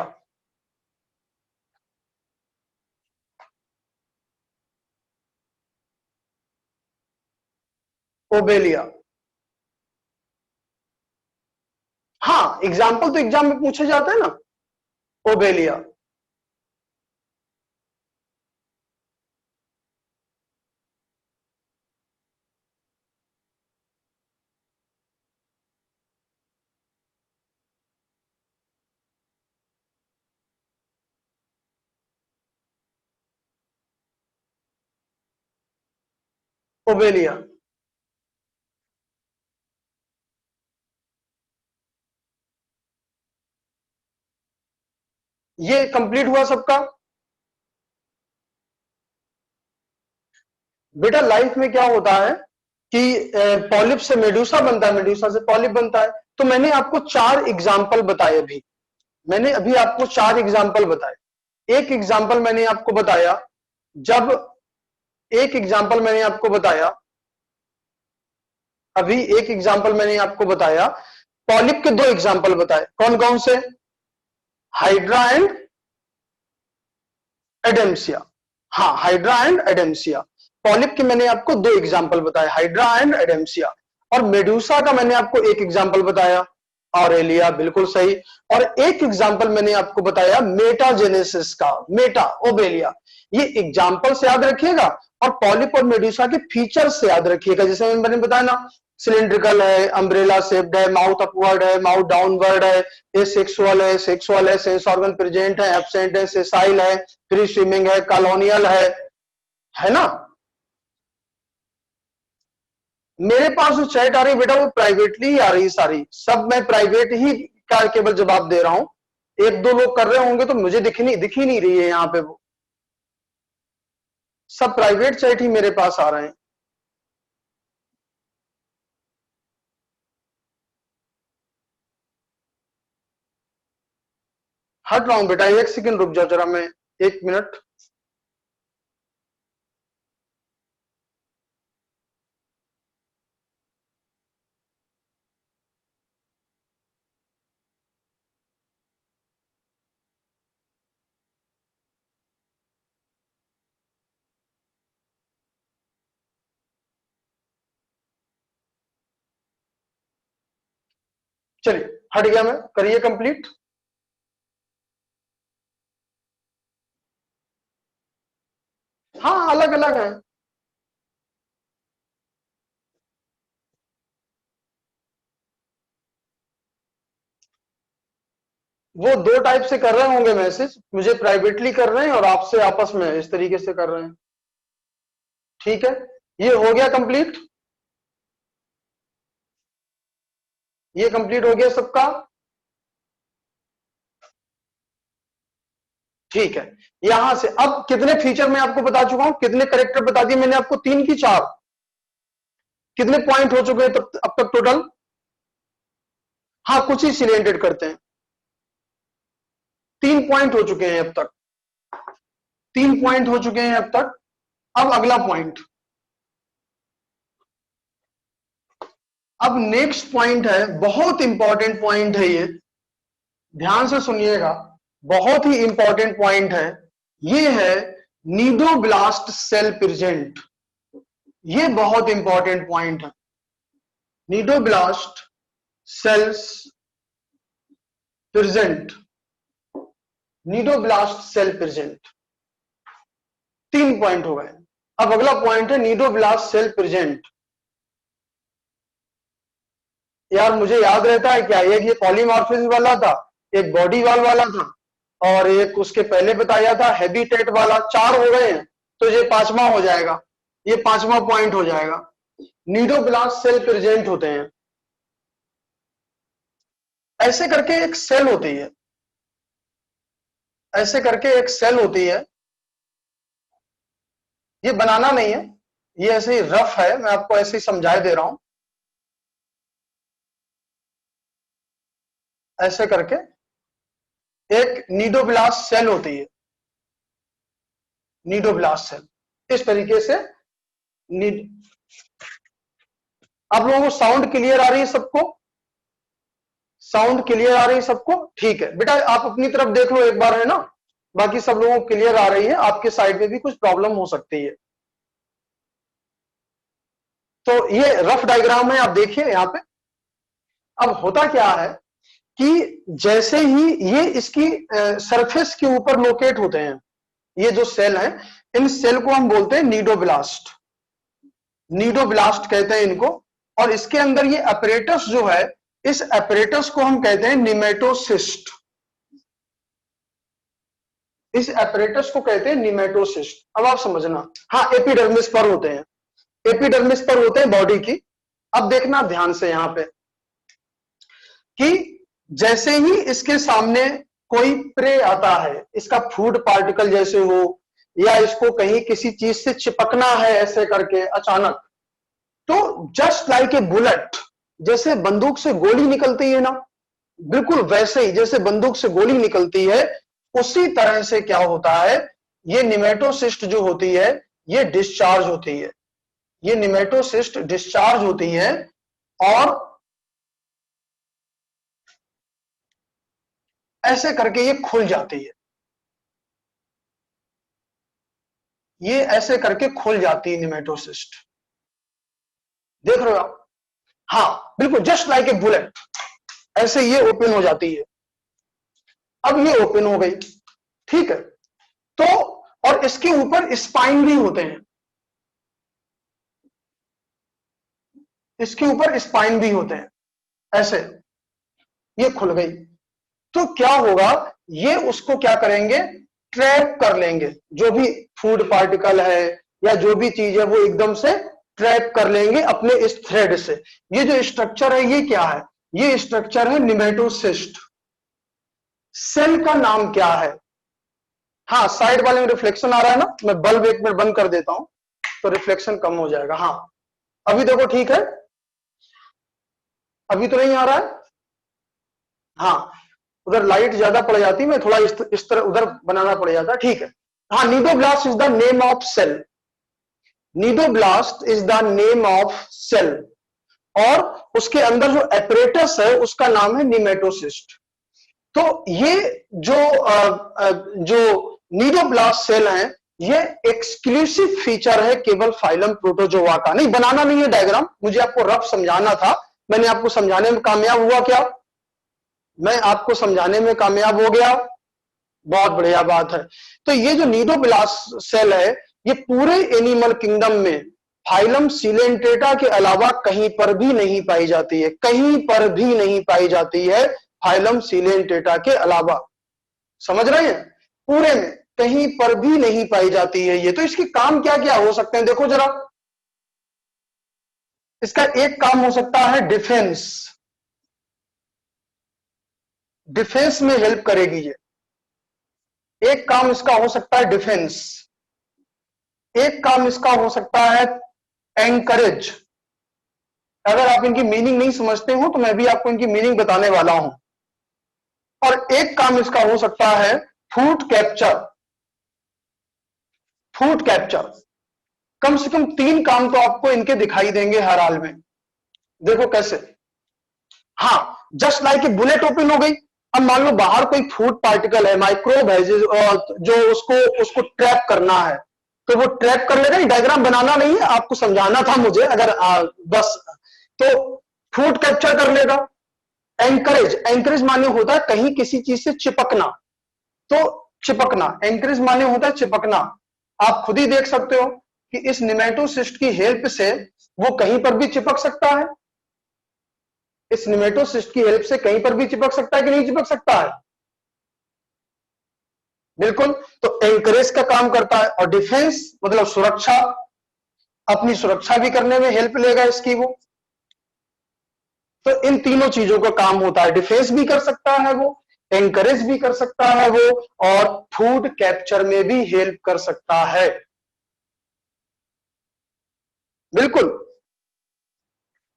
ओबेलिया, हाँ एग्जाम्पल तो एग्जाम में पूछे जाते हैं ना। Obelia, Obelia. ये कंप्लीट हुआ सबका। बेटा लाइफ में क्या होता है कि पॉलिप से मेडूसा बनता है, मेडूसा से पॉलिप बनता है। तो मैंने आपको 4 एग्जाम्पल बताए अभी, मैंने अभी आपको 4 एग्जाम्पल बताए। एक एग्जाम्पल मैंने आपको बताया, जब एक एग्जाम्पल मैंने आपको बताया, अभी एक एग्जाम्पल मैंने आपको बताया, पॉलिप के 2 एग्जाम्पल बताए, कौन कौन से? Hydra and एडेम्सिया। हाँ हाइड्रा एंड एडेम्सिया। पॉलिप के मैंने आपको 2 एग्जाम्पल बताए, हाइड्रा एंड एडेम्सिया। और मेडूसा का मैंने आपको एक एग्जाम्पल बताया, ऑरेलिया, बिल्कुल सही। और एक एग्जाम्पल मैंने आपको बताया मेटाजेनेसिस का, मेटा, ओबेलिया। ये एग्जाम्पल से याद रखिएगा और पॉलिप और मेडूसा के फीचर्स से याद रखिएगा। जैसे मैंने बताया ना, सिलिंड्रिकल है, अम्ब्रेला शेप्ड है, माउथ अपवर्ड है, माउथ डाउनवर्ड है, ये सेक्सुअल है, सेंस ऑर्गन प्रेजेंट है, एब्सेंट है, सेसाइल है, फ्री स्विमिंग है, कॉलोनियल है ना। मेरे पास जो चैट आ रही है बेटा वो प्राइवेटली ही आ रही है, सारी सब मैं प्राइवेट ही का केवल जवाब दे रहा हूं। एक दो लोग कर रहे होंगे तो मुझे दिख ही नहीं रही है यहाँ पे, वो सब प्राइवेट चैट ही मेरे पास आ रहे हैं। हट रहा हूं बेटा, एक सेकंड रुक जाओ जरा, मैं 1 मिनट। चलिए हट गया मैं, करिए कंप्लीट। हाँ अलग अलग है। वो 2 टाइप से कर रहे होंगे मैसेज, मुझे प्राइवेटली कर रहे हैं और आपसे आपस में इस तरीके से कर रहे हैं। ठीक है, ये हो गया कंप्लीट, ये कंप्लीट हो गया सबका। ठीक है, यहां से अब कितने फीचर मैं आपको बता चुका हूं, कितने करेक्टर बता दिए मैंने आपको, 3 की 4, कितने पॉइंट हो चुके हैं तब अब तक टोटल? हाँ कुछ ही सिलेंडेड करते हैं, 3 पॉइंट हो चुके हैं अब तक, 3 पॉइंट हो चुके हैं अब तक। अब अगला पॉइंट, अब नेक्स्ट पॉइंट है, बहुत इंपॉर्टेंट पॉइंट है ये, ध्यान से सुनिएगा, बहुत ही इंपॉर्टेंट पॉइंट है। ये है नीडोब्लास्ट सेल प्रेजेंट, ये बहुत इंपॉर्टेंट पॉइंट है। Cnidoblast cells present, cnidoblast cell present, 3 point हो गए। अब अगला पॉइंट है नीडोब्लास्ट सेल प्रेजेंट। यार मुझे याद रहता है क्या, एक ये पॉलीमॉर्फिज्म वाला था, एक बॉडी वाल वाला था, और एक उसके पहले बताया था हैबिटेट वाला, 4 हो गए हैं, तो ये 5वां हो जाएगा, ये 5वां पॉइंट हो जाएगा। नीडोब्लास्ट सेल प्रेजेंट होते हैं, ऐसे करके एक सेल होती है, ऐसे करके एक सेल होती है, ये बनाना नहीं है, ये ऐसे ही रफ है, मैं आपको ऐसे ही समझाए दे रहा हूं, ऐसे करके एक नीडोब्लास्ट सेल होती है, नीडोब्लास्ट सेल। इस तरीके से आप लोगों को साउंड क्लियर आ रही है सबको? साउंड क्लियर आ रही है सबको? ठीक है बेटा, आप अपनी तरफ देख लो एक बार, है ना? बाकी सब लोगों को क्लियर आ रही है, आपके साइड में भी कुछ प्रॉब्लम हो सकती है। तो ये रफ डायग्राम है, आप देखिए यहां पे। अब होता क्या है कि जैसे ही ये इसकी सरफेस के ऊपर लोकेट होते हैं, ये जो सेल है, इन सेल को हम बोलते हैं नीडोब्लास्ट। नीडोब्लास्ट कहते हैं इनको। और इसके अंदर ये अपरेटस जो है, इस अपरेटस को हम कहते हैं निमेटोसिस्ट। इस अपरेटस को कहते हैं निमेटोसिस्ट। अब आप समझना, हाँ एपिडर्मिस पर होते हैं, एपिडर्मिस पर होते हैं बॉडी की। अब देखना ध्यान से यहां पे कि जैसे ही इसके सामने कोई प्रे आता है, इसका फूड पार्टिकल जैसे हो, या इसको कहीं किसी चीज से चिपकना है ऐसे करके अचानक, तो जस्ट लाइक ए बुलेट, जैसे बंदूक से गोली निकलती है ना, बिल्कुल वैसे ही जैसे बंदूक से गोली निकलती है, उसी तरह से क्या होता है, ये निमेटोसिस्ट जो होती है, ये डिस्चार्ज होती है। ये निमेटोसिस्ट डिस्चार्ज होती है और ऐसे करके ये खुल जाती है। ये ऐसे करके खुल जाती है निमेटोसिस्ट। देख रहे हो आप? हाँ बिल्कुल, जस्ट लाइक ए बुलेट, ऐसे ये ओपन हो जाती है। अब ये ओपन हो गई, ठीक है। तो और इसके ऊपर स्पाइन भी होते हैं, इसके ऊपर स्पाइन भी होते हैं, ऐसे। ये खुल गई तो क्या होगा, ये उसको क्या करेंगे, ट्रैप कर लेंगे। जो भी फूड पार्टिकल है या जो भी चीज है, वो एकदम से ट्रैप कर लेंगे अपने इस थ्रेड से। ये जो स्ट्रक्चर है, ये क्या है, ये स्ट्रक्चर है निमेटोसिस्ट। सेल का नाम क्या है? हाँ, साइड वाले में रिफ्लेक्शन आ रहा है ना, मैं बल्ब एक मिनट बंद कर देता हूं तो रिफ्लेक्शन कम हो जाएगा। हाँ अभी देखो ठीक है, अभी तो नहीं आ रहा है। हाँ, उधर लाइट ज्यादा पड़ जाती, मैं थोड़ा इस तरह उधर बनाना पड़ जाता, ठीक है। हाँ, cnidoblast is the name of cell. Cnidoblast is the name of cell, और उसके अंदर जो एपरेटस है उसका नाम है निमेटोसिस्ट। तो ये जो नीडोब्लास्ट सेल है, ये एक्सक्लूसिव फीचर है केवल फाइलम प्रोटोजोआ का। नहीं बनाना नहीं है डायग्राम, मुझे आपको रफ समझाना था। मैंने आपको समझाने में कामयाब हुआ क्या? मैं आपको समझाने में कामयाब हो गया, बहुत बढ़िया बात है। तो ये जो नीडोब्लास्ट सेल है, ये पूरे एनिमल किंगडम में फाइलम सिलेंट्रेटा के अलावा कहीं पर भी नहीं पाई जाती है, कहीं पर भी नहीं पाई जाती है फाइलम सिलेंट्रेटा के अलावा। समझ रहे हैं? पूरे में कहीं पर भी नहीं पाई जाती है ये। तो इसके काम क्या क्या हो सकते हैं, देखो जरा। इसका एक काम हो सकता है डिफेंस, डिफेंस में हेल्प करेगी ये। एक काम इसका हो सकता है डिफेंस, एक काम इसका हो सकता है एंकरेज। अगर आप इनकी मीनिंग नहीं समझते हो तो मैं भी आपको इनकी मीनिंग बताने वाला हूं। और एक काम इसका हो सकता है फूड कैप्चर। फूड कैप्चर, कम से कम 3 काम तो आपको इनके दिखाई देंगे हर हाल में। देखो कैसे। हाँ, just like a bullet open हो गई। अब मान लो बाहर कोई फूड पार्टिकल है, माइक्रोब है, जो उसको उसको ट्रैप करना है, तो वो ट्रैप कर लेगा। डायग्राम बनाना नहीं है, आपको समझाना था मुझे, अगर बस। तो फूड कैप्चर कर लेगा। एंकरेज, एंकरेज माने होता है कहीं किसी चीज से चिपकना। तो चिपकना, एंकरेज माने होता है चिपकना। आप खुद ही देख सकते हो कि इस निमेटोसिस्ट की हेल्प से वो कहीं पर भी चिपक सकता है। इस निमेटोसिस्ट की हेल्प से कहीं पर भी चिपक सकता है कि नहीं चिपक सकता है? बिल्कुल। तो एंकरेज का काम करता है, और डिफेंस मतलब सुरक्षा, अपनी सुरक्षा भी करने में हेल्प लेगा इसकी वो। तो इन तीनों चीजों का काम होता है, डिफेंस भी कर सकता है वो, एंकरेज भी कर सकता है वो, और फूड कैप्चर में भी हेल्प कर सकता है। बिल्कुल,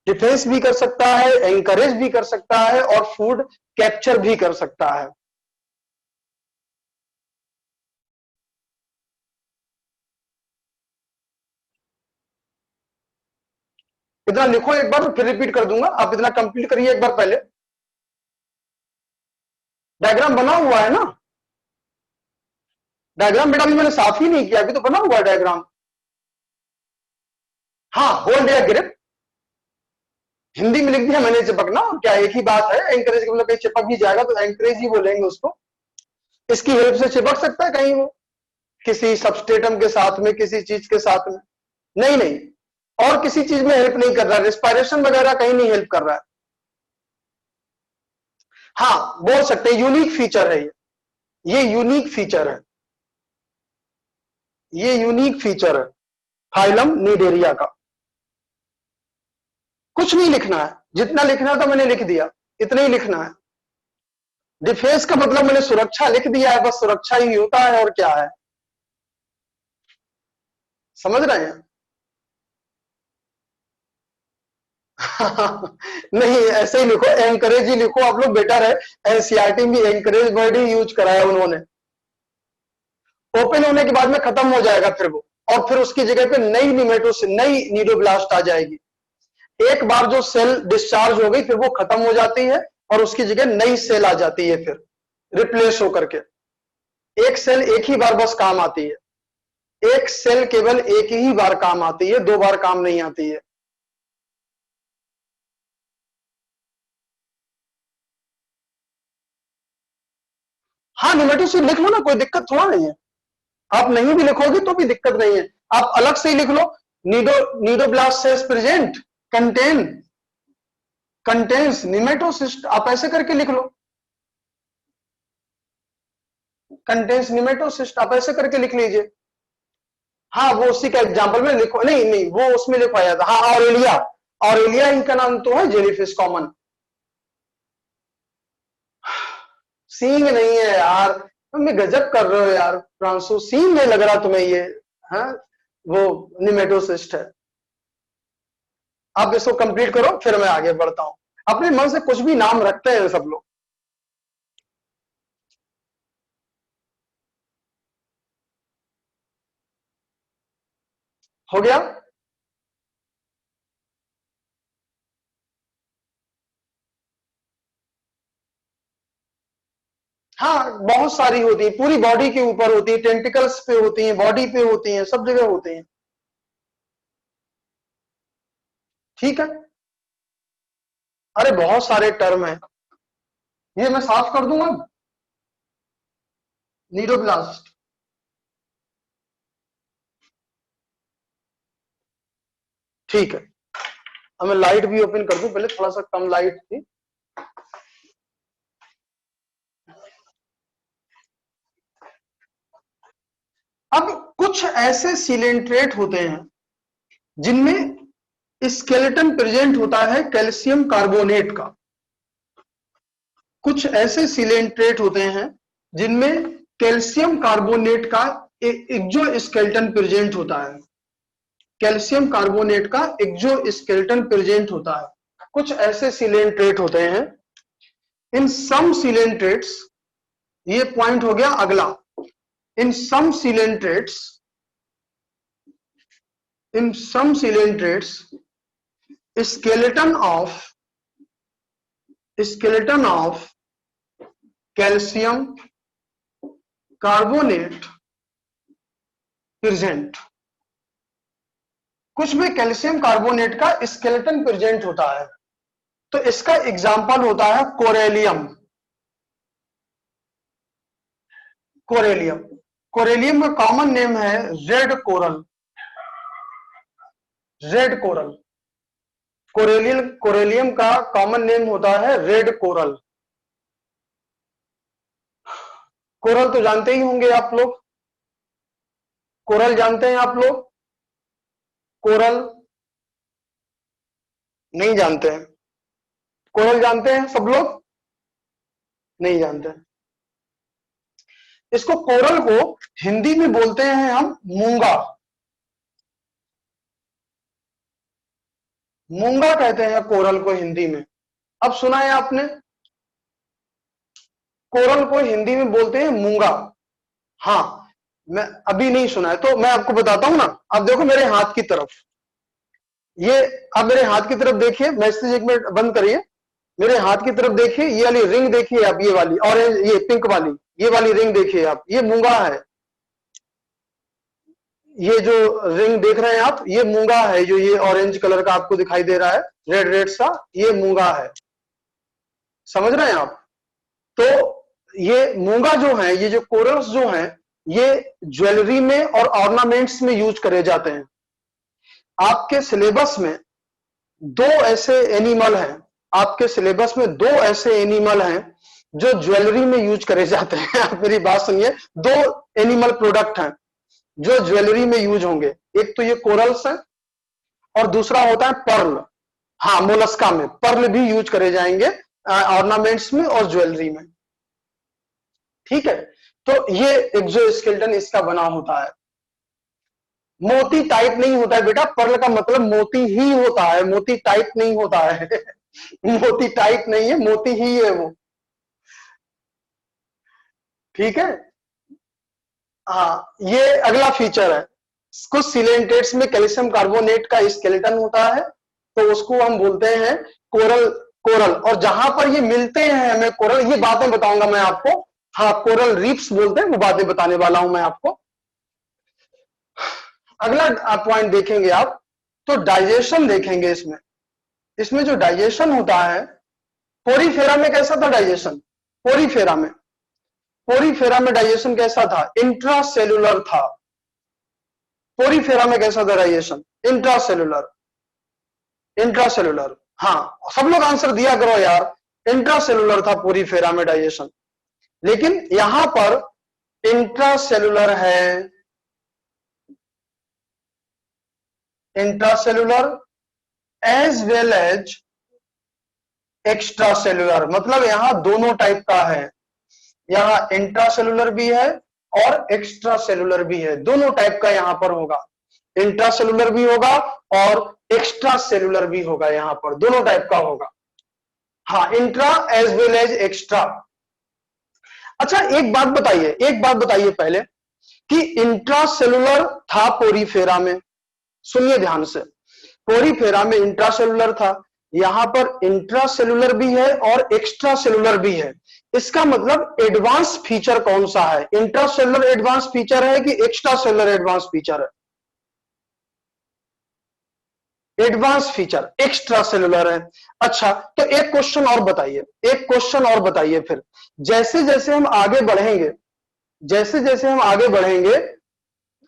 डिफेंस भी कर सकता है, एंकरेज भी कर सकता है, और फूड कैप्चर भी कर सकता है। इतना लिखो एक बार, फिर रिपीट कर दूंगा, आप इतना कंप्लीट करिए एक बार पहले। डायग्राम बना हुआ है ना? डायग्राम बेटा अभी मैंने साफ ही नहीं किया, अभी तो बना हुआ है डायग्राम। हाँ, होल्ड या ग्रिप हिंदी में लिख दिया मैंने, चिपकना और क्या एक ही बात है। एंकरेज मतलब कहीं चिपक भी जाएगा तो एंकरेज ही बोलेंगे उसको। इसकी हेल्प से चिपक सकता है कहीं वो, किसी सबस्टेटम के साथ में, किसी चीज के साथ में। नहीं नहीं, और किसी चीज में हेल्प नहीं कर रहा है, रिस्पायरेशन वगैरह कहीं नहीं हेल्प कर रहा है। हाँ बोल सकते हैं, यूनिक फीचर है ये यूनिक फीचर है, ये यूनिक फीचर है फाइलम नीडेरिया का। कुछ नहीं लिखना है, जितना लिखना था मैंने लिख दिया, इतना ही लिखना है। डिफेंस का मतलब मैंने सुरक्षा लिख दिया है, बस सुरक्षा ही होता है और क्या है, समझ रहे हैं? नहीं ऐसे ही लिखो, एंकरेज ही लिखो आप लोग, बेटर है। एनसीईआरटी में एंकरेज वर्ड ही यूज कराया उन्होंने। ओपन होने के बाद में खत्म हो जाएगा फिर वो, और फिर उसकी जगह पे नई निमेटोस, नई नीडोब्लास्ट आ जाएगी। एक बार जो सेल डिस्चार्ज हो गई फिर वो खत्म हो जाती है और उसकी जगह नई सेल आ जाती है, फिर रिप्लेस होकर के। एक सेल एक ही बार बस काम आती है, एक सेल केवल एक ही बार काम आती है, दो बार काम नहीं आती है। हाँ निमेटोसिस लिख लो ना, कोई दिक्कत थोड़ा नहीं है। आप नहीं भी लिखोगे तो भी दिक्कत नहीं है, आप अलग से ही लिख लो। Cnidoblast cells present contain contains nematocyst, आप ऐसे करके लिख लो। कंटेन्स निमेटोसिस्ट आप ऐसे करके लिख लीजिए। हाँ वो उसी का एग्जांपल में लिखो, नहीं नहीं वो उसमें लिखवाया था। हाँ ऑरेलिया, ऑरेलिया इनका नाम तो है जेलीफिश कॉमन। सींग नहीं है यार, तुम गजब कर रहे हो यार फ्रांसो, सींग नहीं लग रहा तुम्हें ये? हाँ वो निमेटोसिस्ट है। आप इसको कंप्लीट करो फिर मैं आगे बढ़ता हूं। अपने मन से कुछ भी नाम रखते हैं सब लोग। हो गया? हाँ बहुत सारी होती है, पूरी बॉडी के ऊपर होती है, टेंटिकल्स पे होती है, बॉडी पे होती है, सब जगह होती है। ठीक है, अरे बहुत सारे टर्म है, ये मैं साफ कर दूंगा। नीडोब्लास्ट, ठीक है। अब मैं लाइट भी ओपन कर दूं, पहले थोड़ा सा कम लाइट थी। अब कुछ ऐसे सिलेंट्रेट होते हैं जिनमें स्केलेटन प्रेजेंट होता है कैल्शियम कार्बोनेट का। कुछ ऐसे सिलेंट्रेट होते हैं जिनमें कैल्शियम कार्बोनेट का एक्जो स्केलेटन प्रेजेंट होता है। कैल्शियम कार्बोनेट का एक्जो स्केलेटन प्रेजेंट होता है। कुछ ऐसे सिलेंट्रेट होते हैं, इन सम सिलेंट्रेट्स, ये पॉइंट हो गया अगला। In some coelenterates, in some coelenterates skeleton of calcium carbonate present. कुछ में कैल्शियम कार्बोनेट का स्केलेटन प्रेजेंट होता है, तो इसका एग्जांपल होता है कोरेलियम। कोरेलियम, कोरेलियम का कॉमन नेम है red coral. Red coral, corallium का कॉमन नेम होता है रेड कोरल। कोरल तो जानते ही होंगे आप लोग, कोरल जानते हैं आप लोग? कोरल नहीं जानते हैं? कोरल जानते हैं सब लोग? नहीं जानते। इसको कोरल को हिंदी में बोलते हैं हम मूंगा। मूंगा कहते हैं कोरल को हिंदी में। अब सुना है आपने? कोरल को हिंदी में बोलते हैं मूंगा। हाँ, मैं अभी नहीं सुना है तो मैं आपको बताता हूं ना। अब देखो मेरे हाथ की तरफ, ये अब मेरे हाथ की तरफ देखिए, मैसेज एक मिनट बंद करिए, मेरे हाथ की तरफ देखिए, ये वाली रिंग देखिए आप, ये वाली ऑरेंज, ये पिंक वाली, ये वाली रिंग देखिए आप, ये मूंगा है। ये जो रिंग देख रहे हैं आप, ये मूंगा है, जो ये ऑरेंज कलर का आपको दिखाई दे रहा है, रेड रेड सा, ये मूंगा है। समझ रहे हैं आप? तो ये मूंगा जो है, ये जो कोरल्स जो हैं, ये ज्वेलरी में और ऑर्नामेंट्स में यूज करे जाते हैं। आपके सिलेबस में दो ऐसे एनिमल हैं, आपके सिलेबस में दो ऐसे एनिमल हैं जो ज्वेलरी में यूज करे जाते हैं। आप मेरी बात सुनिए, दो एनिमल प्रोडक्ट हैं जो ज्वेलरी में यूज होंगे। एक तो ये कोरल्स है और दूसरा होता है पर्ल। हाँ, मोलस्का में पर्ल भी यूज करे जाएंगे ऑर्नामेंट्स में और ज्वेलरी में। ठीक है, तो ये एक्सोस्केलेटन इसका बना होता है। मोती टाइप नहीं होता है बेटा, पर्ल का मतलब मोती ही होता है, मोती टाइप नहीं होता है। मोती टाइप नहीं है, मोती ही है वो। ठीक है, हाँ, ये अगला फीचर है। कुछ सिलेंटेट्स में कैल्शियम कार्बोनेट का स्केलेटन होता है, तो उसको हम बोलते हैं कोरल। कोरल, और जहां पर ये मिलते हैं हमें कोरल, ये बातें बताऊंगा मैं आपको। हाँ, कोरल रीफ्स बोलते हैं, वो बातें बताने वाला हूं मैं आपको। अगला पॉइंट देखेंगे आप, तो डाइजेशन देखेंगे इसमें। इसमें जो डाइजेशन होता है, पोरीफेरा में कैसा था डाइजेशन? पोरीफेरा में, पोरीफेरा में डाइजेशन कैसा था? इंट्रासेलुलर था। पोरीफेरा में कैसा था डाइजेशन? इंट्रासेलुलर। इंट्रासेलुलर, हाँ, सब लोग आंसर दिया करो यार। इंट्रासेलुलर था पोरीफेरा में डाइजेशन, लेकिन यहां पर इंट्रासेलुलर है। Intracellular as well as extracellular, मतलब यहां दोनों टाइप का है। यहां इंट्रासेलुलर भी है और एक्स्ट्रा सेलुलर भी है, दोनों टाइप का यहां पर होगा। इंट्रासेलुलर भी होगा और एक्स्ट्रा सेलुलर भी होगा, यहां पर दोनों टाइप का होगा। हाँ, intra as well as extra. अच्छा, एक बात बताइए, एक बात बताइए पहले, कि इंट्रासेलुलर था पोरीफेरा में, सुनिए ध्यान से, पोरीफेरा में इंट्रासेलुलर था, यहां पर इंट्रासेलुलर भी है और एक्स्ट्रा सेलुलर भी है। इसका मतलब एडवांस फीचर कौन सा है? इंट्रासेलुलर एडवांस फीचर है कि एक्स्ट्रा सेलुलर एडवांस फीचर है? एडवांस फीचर एक्स्ट्रा सेलुलर है। अच्छा, तो एक क्वेश्चन और बताइए, एक क्वेश्चन और बताइए फिर। जैसे जैसे हम आगे बढ़ेंगे, जैसे जैसे हम आगे बढ़ेंगे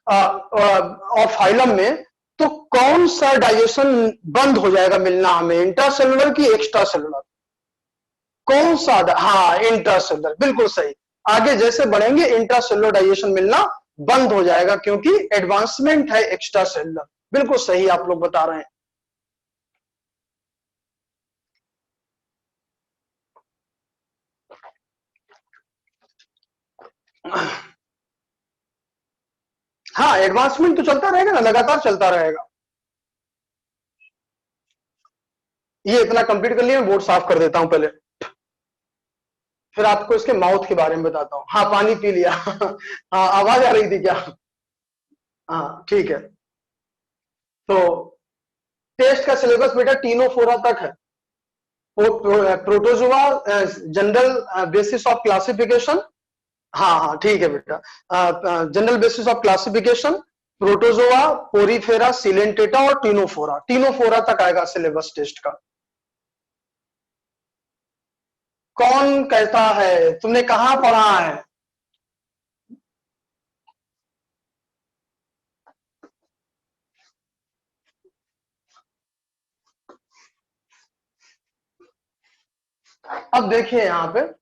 और फाइलम में, तो कौन सा डाइजेशन बंद हो जाएगा मिलना हमें, इंट्रासेलुलर की एक्स्ट्रा सेलुलर? कौन सा? हाँ, इंट्रासेलुलर, बिल्कुल सही। आगे जैसे बढ़ेंगे इंट्रासेलुलर डाइजेशन मिलना बंद हो जाएगा, क्योंकि एडवांसमेंट है एक्स्ट्रा सेलुलर। बिल्कुल सही आप लोग बता रहे हैं। हाँ, एडवांसमेंट तो चलता रहेगा ना, लगातार चलता रहेगा। ये इतना कंप्लीट कर लिया, बोर्ड साफ कर देता हूं पहले, फिर आपको इसके माउथ के बारे में बताता हूँ। हाँ, पानी पी लिया। हाँ, आवाज आ रही थी क्या? हाँ, ठीक है। तो टेस्ट का सिलेबस बेटा टीनोफोरा तक है। Protozoa general basis of classification. हाँ हाँ, ठीक है बेटा। General basis of classification, protozoa, Porifera, Coelenterata और टीनोफोरा, टीनोफोरा तक आएगा सिलेबस टेस्ट का। कौन कहता है? तुमने कहां पढ़ा है? अब देखिए यहां पे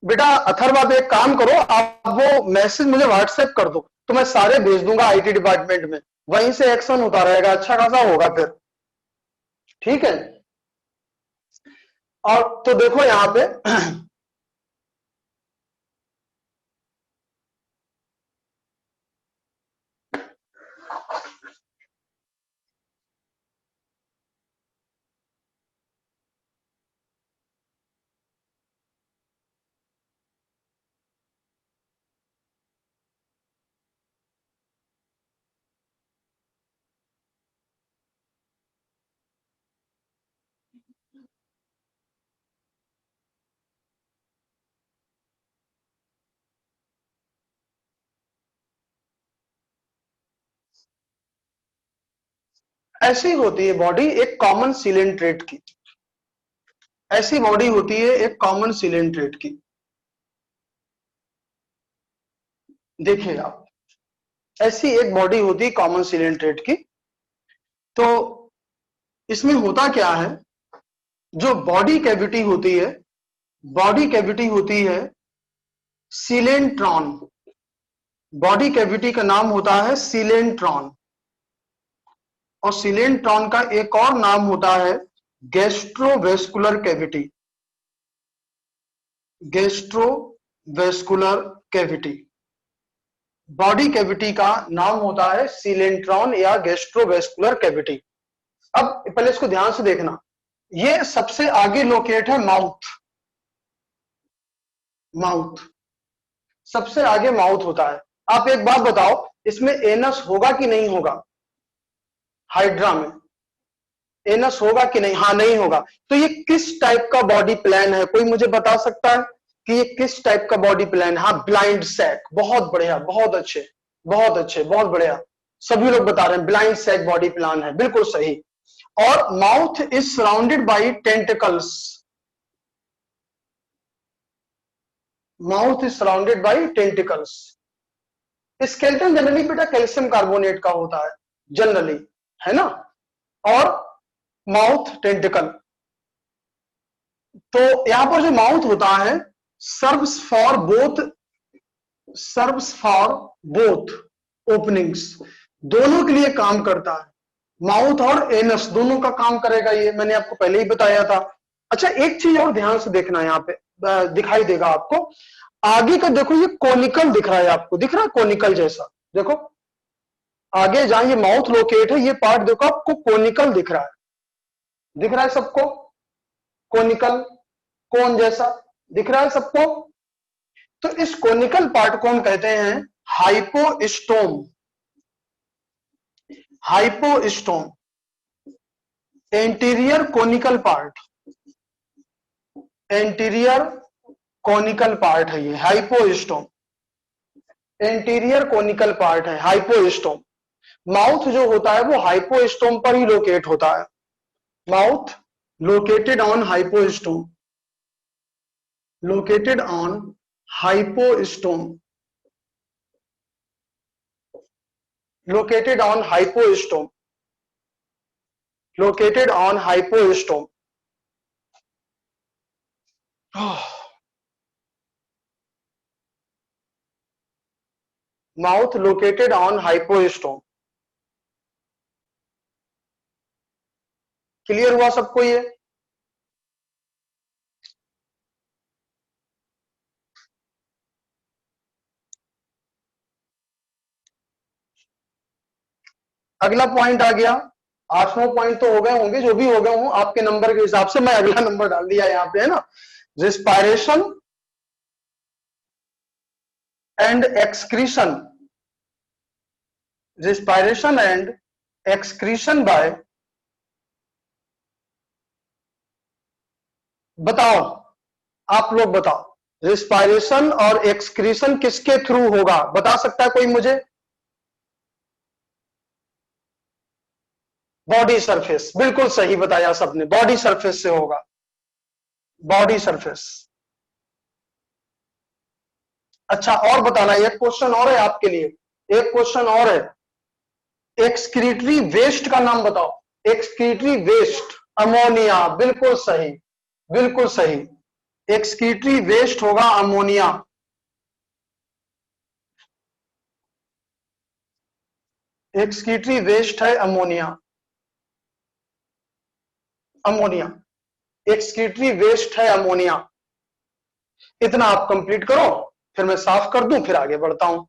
बेटा, अथर्व आप एक काम करो, आप वो मैसेज मुझे व्हाट्सएप कर दो, तो मैं सारे भेज दूंगा आईटी डिपार्टमेंट में, वहीं से एक्शन होता रहेगा, अच्छा खासा होगा फिर। ठीक है, और तो देखो यहां पे, ऐसी होती है बॉडी एक कॉमन सिलेंट्रेट की, ऐसी बॉडी होती है एक कॉमन सिलेंट्रेट की। देखिए आप, ऐसी एक बॉडी होती है कॉमन सिलेंट्रेट की। तो इसमें होता क्या है, जो बॉडी कैविटी होती है, बॉडी कैविटी होती है सिलेंट्रॉन, बॉडी कैविटी का नाम होता है सिलेंट्रॉन, और सिलेंट्रॉन का एक और नाम होता है gastrovascular cavity, gastrovascular cavity. Body cavity का नाम होता है सिलेंट्रॉन या गैस्ट्रोवेस्कुलर कैविटी। अब पहले इसको ध्यान से देखना, ये सबसे आगे लोकेट है माउथ, माउथ सबसे आगे माउथ होता है। आप एक बात बताओ, इसमें एनस होगा कि नहीं होगा? हाइड्रा में एनस होगा कि नहीं? हाँ नहीं होगा। तो ये किस टाइप का बॉडी प्लान है, कोई मुझे बता सकता है कि ये किस टाइप का बॉडी प्लान? हाँ, ब्लाइंड सैक, बहुत बढ़िया, बहुत अच्छे, बहुत अच्छे, बहुत बढ़िया। सभी लोग बता रहे हैं ब्लाइंड सैक बॉडी प्लान है, बिल्कुल सही। और mouth is surrounded by tentacles, mouth is surrounded by tentacles. Skeleton generally बेटा कैल्शियम कार्बोनेट का होता है जनरली, है ना? और माउथ टेंटिकल। तो यहां पर जो माउथ होता है serves for both, serves for both openings, दोनों के लिए काम करता है। माउथ और एनस दोनों का काम करेगा, ये मैंने आपको पहले ही बताया था। अच्छा, एक चीज और ध्यान से देखना, यहाँ पे दिखाई देगा आपको आगे का, देखो ये कोनिकल दिख रहा है आपको, दिख रहा है कोनिकल जैसा, देखो आगे जहां ये माउथ लोकेट है, ये पार्ट देखो आपको कोनिकल दिख रहा है, दिख रहा है सबको? कोनिकल, कोन जैसा दिख रहा है सबको? तो इस कोनिकल पार्ट को हम कहते हैं hypostome, hypostome, anterior conical part, anterior conical part है ये हाइपोस्टोम, एंटीरियर कोनिकल पार्ट है हाइपोस्टोम। माउथ जो होता है वो हाइपोस्टोम पर ही लोकेट होता है, mouth located on hypostome, located on hypostome, located on hypostome, located on hypostome। Mouth located on hypostome. Clear हुआ सबको ये? अगला पॉइंट आ गया, 8-9 पॉइंट तो हो गए होंगे, जो भी हो गए हों आपके नंबर के हिसाब से, मैं अगला नंबर डाल दिया यहाँ पे, है ना? Respiration and excretion, respiration and excretion by, बताओ आप लोग बताओ, रिस्पायरेशन और एक्सक्रीशन किसके थ्रू होगा, बता सकता है कोई मुझे? बॉडी सरफेस, बिल्कुल सही बताया सबने, बॉडी सरफेस से होगा, बॉडी सरफेस। अच्छा, और बताना, एक क्वेश्चन और है आपके लिए, एक क्वेश्चन और है, एक्सक्रीटरी वेस्ट का नाम बताओ, एक्सक्रीटरी वेस्ट, अमोनिया, बिल्कुल सही, बिल्कुल सही, एक्सक्रीटरी वेस्ट होगा अमोनिया, एक्सक्रीटरी वेस्ट है अमोनिया, अमोनिया, एक्सक्रीटरी वेस्ट है अमोनिया। इतना आप कंप्लीट करो, फिर मैं साफ कर दूं, फिर आगे बढ़ता हूं।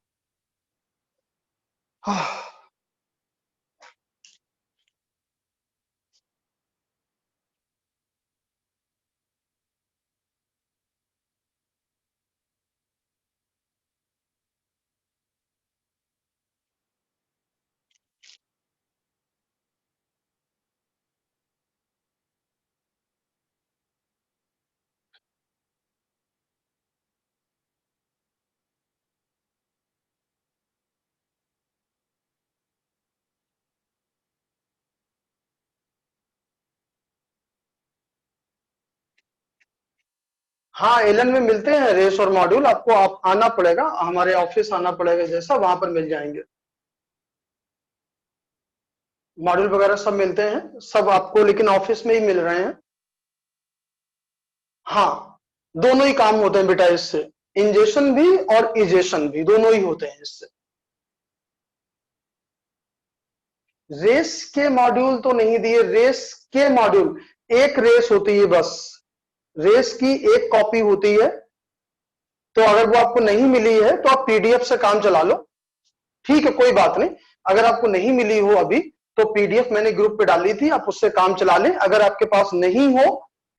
हाँ, एलन में मिलते हैं रेस और मॉड्यूल, आपको आप आना पड़ेगा, हमारे ऑफिस आना पड़ेगा, जैसा वहां पर मिल जाएंगे मॉड्यूल वगैरह, सब मिलते हैं सब आपको, लेकिन ऑफिस में ही मिल रहे हैं। हाँ, दोनों ही काम होते हैं बेटा इससे, इंजेक्शन भी और इजेशन भी, दोनों ही होते हैं इससे। रेस के मॉड्यूल तो नहीं दिए, रेस के मॉड्यूल एक रेस होती है बस, रेस की एक कॉपी होती है, तो अगर वो आपको नहीं मिली है तो आप पीडीएफ से काम चला लो, ठीक है, कोई बात नहीं। अगर आपको नहीं मिली हो अभी तो पीडीएफ मैंने ग्रुप पे डाली थी, आप उससे काम चला लें। अगर आपके पास नहीं हो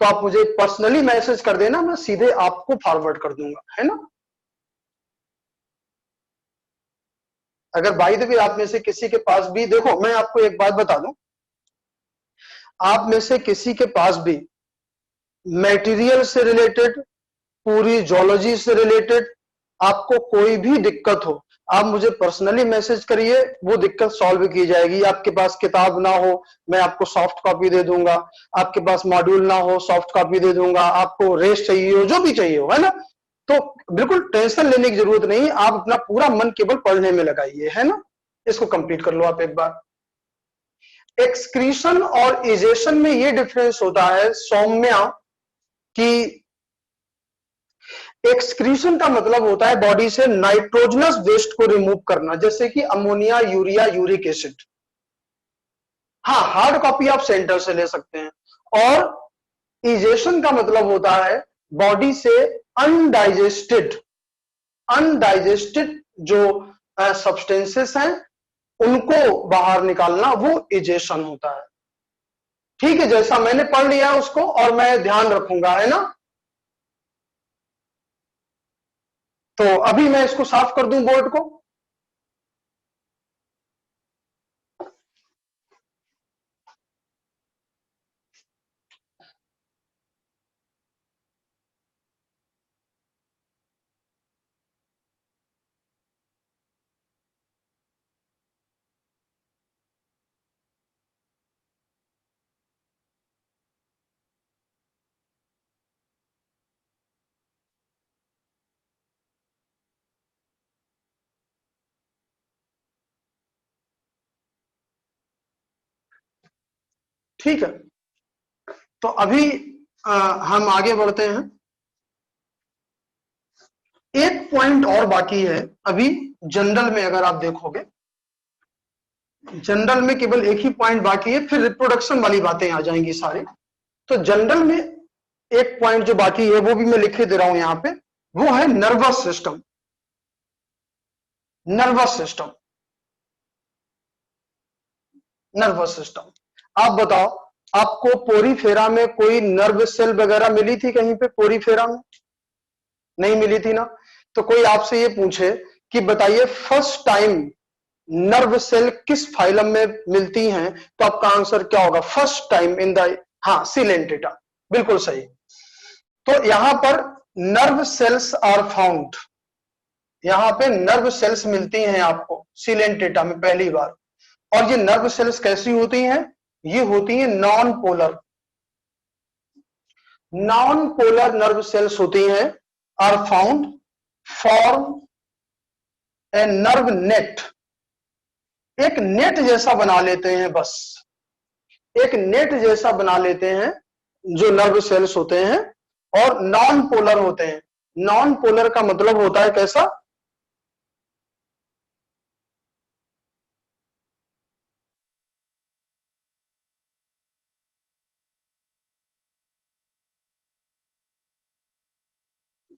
तो आप मुझे पर्सनली मैसेज कर देना, मैं सीधे आपको फॉरवर्ड कर दूंगा, है ना। अगर बाई द वे आप में से किसी के पास भी, देखो मैं आपको एक बात बता दूं, आप में से किसी के पास भी मटेरियल से रिलेटेड, पूरी जोलॉजी से रिलेटेड आपको कोई भी दिक्कत हो, आप मुझे पर्सनली मैसेज करिए, वो दिक्कत सॉल्व की जाएगी। आपके पास किताब ना हो, मैं आपको सॉफ्ट कॉपी दे दूंगा, आपके पास मॉड्यूल ना हो, सॉफ्ट कॉपी दे दूंगा, आपको रेस्ट चाहिए हो, जो भी चाहिए हो, है ना। तो बिल्कुल टेंशन लेने की जरूरत नहीं, आप अपना पूरा मन केवल पढ़ने में लगाइए, है ना। इसको कंप्लीट कर लो आप एक बार। एक्सक्रीशन और इजेशन में ये डिफरेंस होता है सौम्या, कि एक्सक्रीशन का मतलब होता है बॉडी से नाइट्रोजनस वेस्ट को रिमूव करना, जैसे कि अमोनिया, यूरिया, यूरिक एसिड। हाँ, हार्ड कॉपी आप सेंटर से ले सकते हैं। और इजेशन का मतलब होता है बॉडी से अनडाइजेस्टेड, अनडाइजेस्टेड जो सब्सटेंसेस हैं उनको बाहर निकालना, वो इजेशन होता है। ठीक है, जैसा मैंने पढ़ लिया उसको और मैं ध्यान रखूंगा, है ना। तो अभी मैं इसको साफ कर दूं बोर्ड को। ठीक है, तो अभी हम आगे बढ़ते हैं। एक पॉइंट और बाकी है अभी जनरल में, अगर आप देखोगे जनरल में केवल एक ही पॉइंट बाकी है, फिर रिप्रोडक्शन वाली बातें आ जाएंगी सारी। तो जनरल में एक पॉइंट जो बाकी है वो भी मैं लिख दे रहा हूं यहां पे, वो है nervous system. Nervous system, nervous system. आप बताओ, आपको पोरीफेरा में कोई नर्व सेल वगैरह मिली थी कहीं पे, पोरीफेरा में नहीं मिली थी ना। तो कोई आपसे ये पूछे कि बताइए फर्स्ट टाइम नर्व सेल किस फाइलम में मिलती हैं, तो आपका आंसर क्या होगा, फर्स्ट टाइम इन द, हाँ, सिलेंटेटा, बिल्कुल सही। तो यहां पर नर्व सेल्स आर फाउंड, यहां पे नर्व सेल्स मिलती हैं आपको सिलेंटेटा में पहली बार। और ये नर्व सेल्स कैसी होती हैं, ये होती हैं non polar, non polar nerve cells होती हैं, are found, form a nerve net, एक नेट जैसा बना लेते हैं बस, एक नेट जैसा बना लेते हैं जो नर्व सेल्स होते हैं, और नॉन पोलर होते हैं। नॉन पोलर का मतलब होता है कैसा,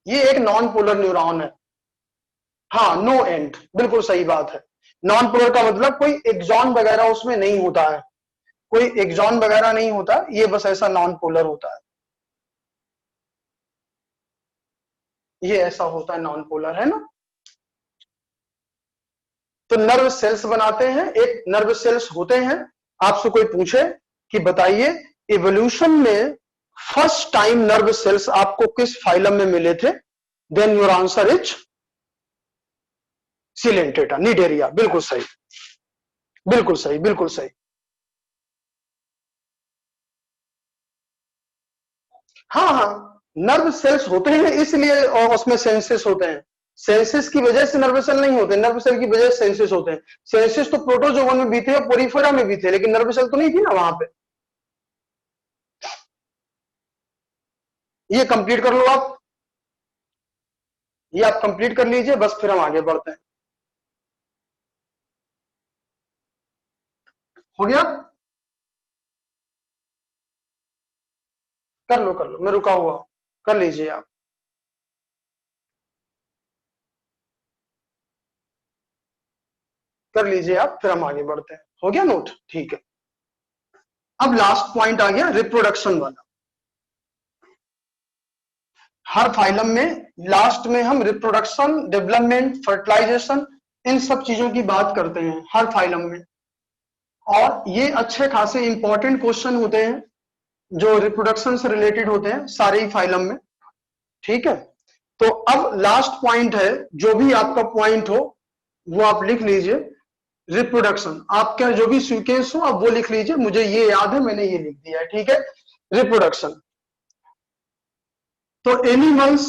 ये एक नॉन पोलर न्यूरॉन है। हाँ, नो एंड, बिल्कुल सही बात है। नॉन पोलर का मतलब कोई एक्सॉन वगैरह उसमें नहीं होता है, कोई एक्सॉन वगैरह नहीं होता, ये बस ऐसा नॉन पोलर होता है, ये ऐसा होता है नॉन पोलर, है ना। तो नर्व सेल्स बनाते हैं, एक नर्व सेल्स होते हैं। आपसे कोई पूछे कि बताइए इवोल्यूशन में फर्स्ट टाइम नर्व सेल्स आपको किस फाइलम में मिले थे, then your answer is Coelenterata, Cnidaria, बिल्कुल सही, बिल्कुल सही, बिल्कुल सही। हाँ हाँ, नर्व सेल्स होते हैं इसलिए और उसमें सेंसेस होते हैं। सेंसेस की वजह से नर्व सेल नहीं होते, नर्व सेल की वजह से सेंसेस होते हैं। सेंसेस तो प्रोटोजोवन में भी थे और पोरीफेरा में भी थे, लेकिन नर्व सेल तो नहीं थी ना वहां पे। ये कंप्लीट कर लो आप, ये आप कंप्लीट कर लीजिए, बस फिर हम आगे बढ़ते हैं। हो गया? कर लो, मैं रुका हुआ हूं, कर लीजिए आप। कर लीजिए आप, फिर हम आगे बढ़ते हैं। हो गया नोट? ठीक है। अब लास्ट पॉइंट आ गया रिप्रोडक्शन वाला। हर फाइलम में लास्ट में हम रिप्रोडक्शन, डेवलपमेंट, फर्टिलाइजेशन, इन सब चीजों की बात करते हैं हर फाइलम में। और ये अच्छे खासे इंपॉर्टेंट क्वेश्चन होते हैं जो रिप्रोडक्शन से रिलेटेड होते हैं सारे ही फाइलम में। ठीक है, तो अब लास्ट पॉइंट है, जो भी आपका पॉइंट हो वो आप लिख लीजिए। रिप्रोडक्शन आपका जो भी सीक्वेंस हो आप वो लिख लीजिए, मुझे ये याद है मैंने ये लिख दिया है। ठीक है, रिप्रोडक्शन। तो एनिमल्स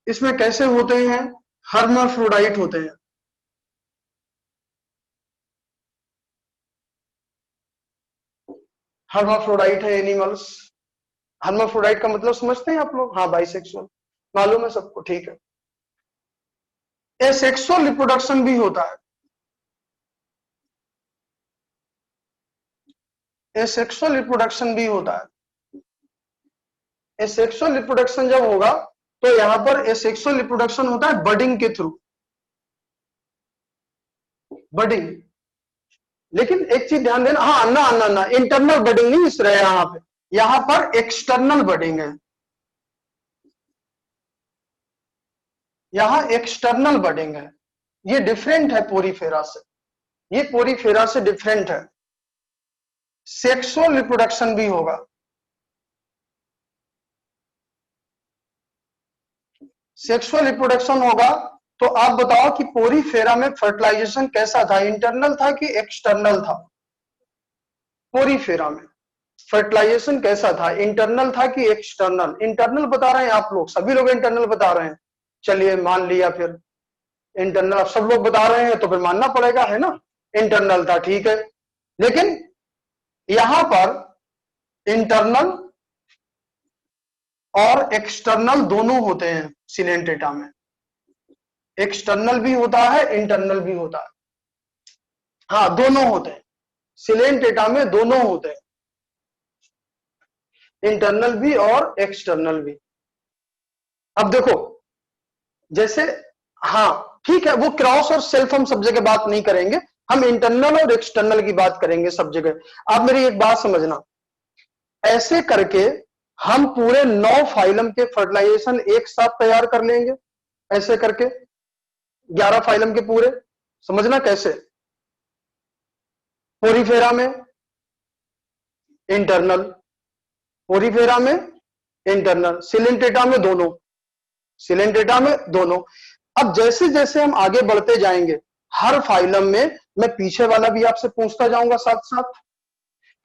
इसमें कैसे होते हैं? हर्माफ्रोडाइट होते हैं। हर्माफ्रोडाइट है एनिमल्स। हर्माफ्रोडाइट का मतलब समझते हैं आप लोग? हाँ, बाइसेक्सुअल मालूम है सबको। ठीक है, एसेक्सुअल रिप्रोडक्शन भी होता है। एसेक्सुअल रिप्रोडक्शन भी होता है। एसेक्सुअल रिप्रोडक्शन जब होगा तो यहां पर एसेक्सुअल रिप्रोडक्शन होता है बडिंग के थ्रू। बडिंग। लेकिन एक चीज ध्यान देना, हाँ ना ना ना, इंटरनल बडिंग नहीं इस रहे यहां पे, यहां पर एक्सटर्नल बडिंग है। यहां एक्सटर्नल बडिंग है, ये डिफरेंट है पोरीफेरा से, ये पोरीफेरा से डिफरेंट है। सेक्सुअल रिप्रोडक्शन भी होगा। सेक्सुअल रिप्रोडक्शन होगा तो आप बताओ कि पोरीफेरा में फर्टिलाइजेशन कैसा था, इंटरनल था कि एक्सटर्नल था? पोरीफेरा में फर्टिलाइजेशन कैसा था, इंटरनल था कि एक्सटर्नल? इंटरनल बता रहे हैं आप लोग, सभी लोग इंटरनल बता रहे हैं। चलिए मान लिया फिर इंटरनल, अब सब लोग बता रहे हैं तो फिर मानना पड़ेगा, है ना? इंटरनल था, ठीक है। लेकिन यहां पर इंटरनल और एक्सटर्नल दोनों होते हैं सिलेंट्रेटा में। एक्सटर्नल भी होता है, इंटरनल भी होता है। हाँ, दोनों होते हैं सिलेंट्रेटा में, दोनों होते हैं, इंटरनल भी और एक्सटर्नल भी। अब देखो, जैसे, हाँ ठीक है, वो क्रॉस और सेल्फ हम सब जगह बात नहीं करेंगे, हम इंटरनल और एक्सटर्नल की बात करेंगे सब जगह। आप मेरी एक बात समझना, ऐसे करके हम पूरे 9 फाइलम के फर्टिलाइजेशन एक साथ तैयार कर लेंगे। ऐसे करके 11 फाइलम के पूरे, समझना कैसे। पोरीफेरा में इंटरनल, पोरीफेरा में इंटरनल, सिलेंट्रेटा में दोनों, सिलेंट्रेटा में दोनों। अब जैसे जैसे हम आगे बढ़ते जाएंगे हर फाइलम में, मैं पीछे वाला भी आपसे पूछता जाऊंगा साथ साथ।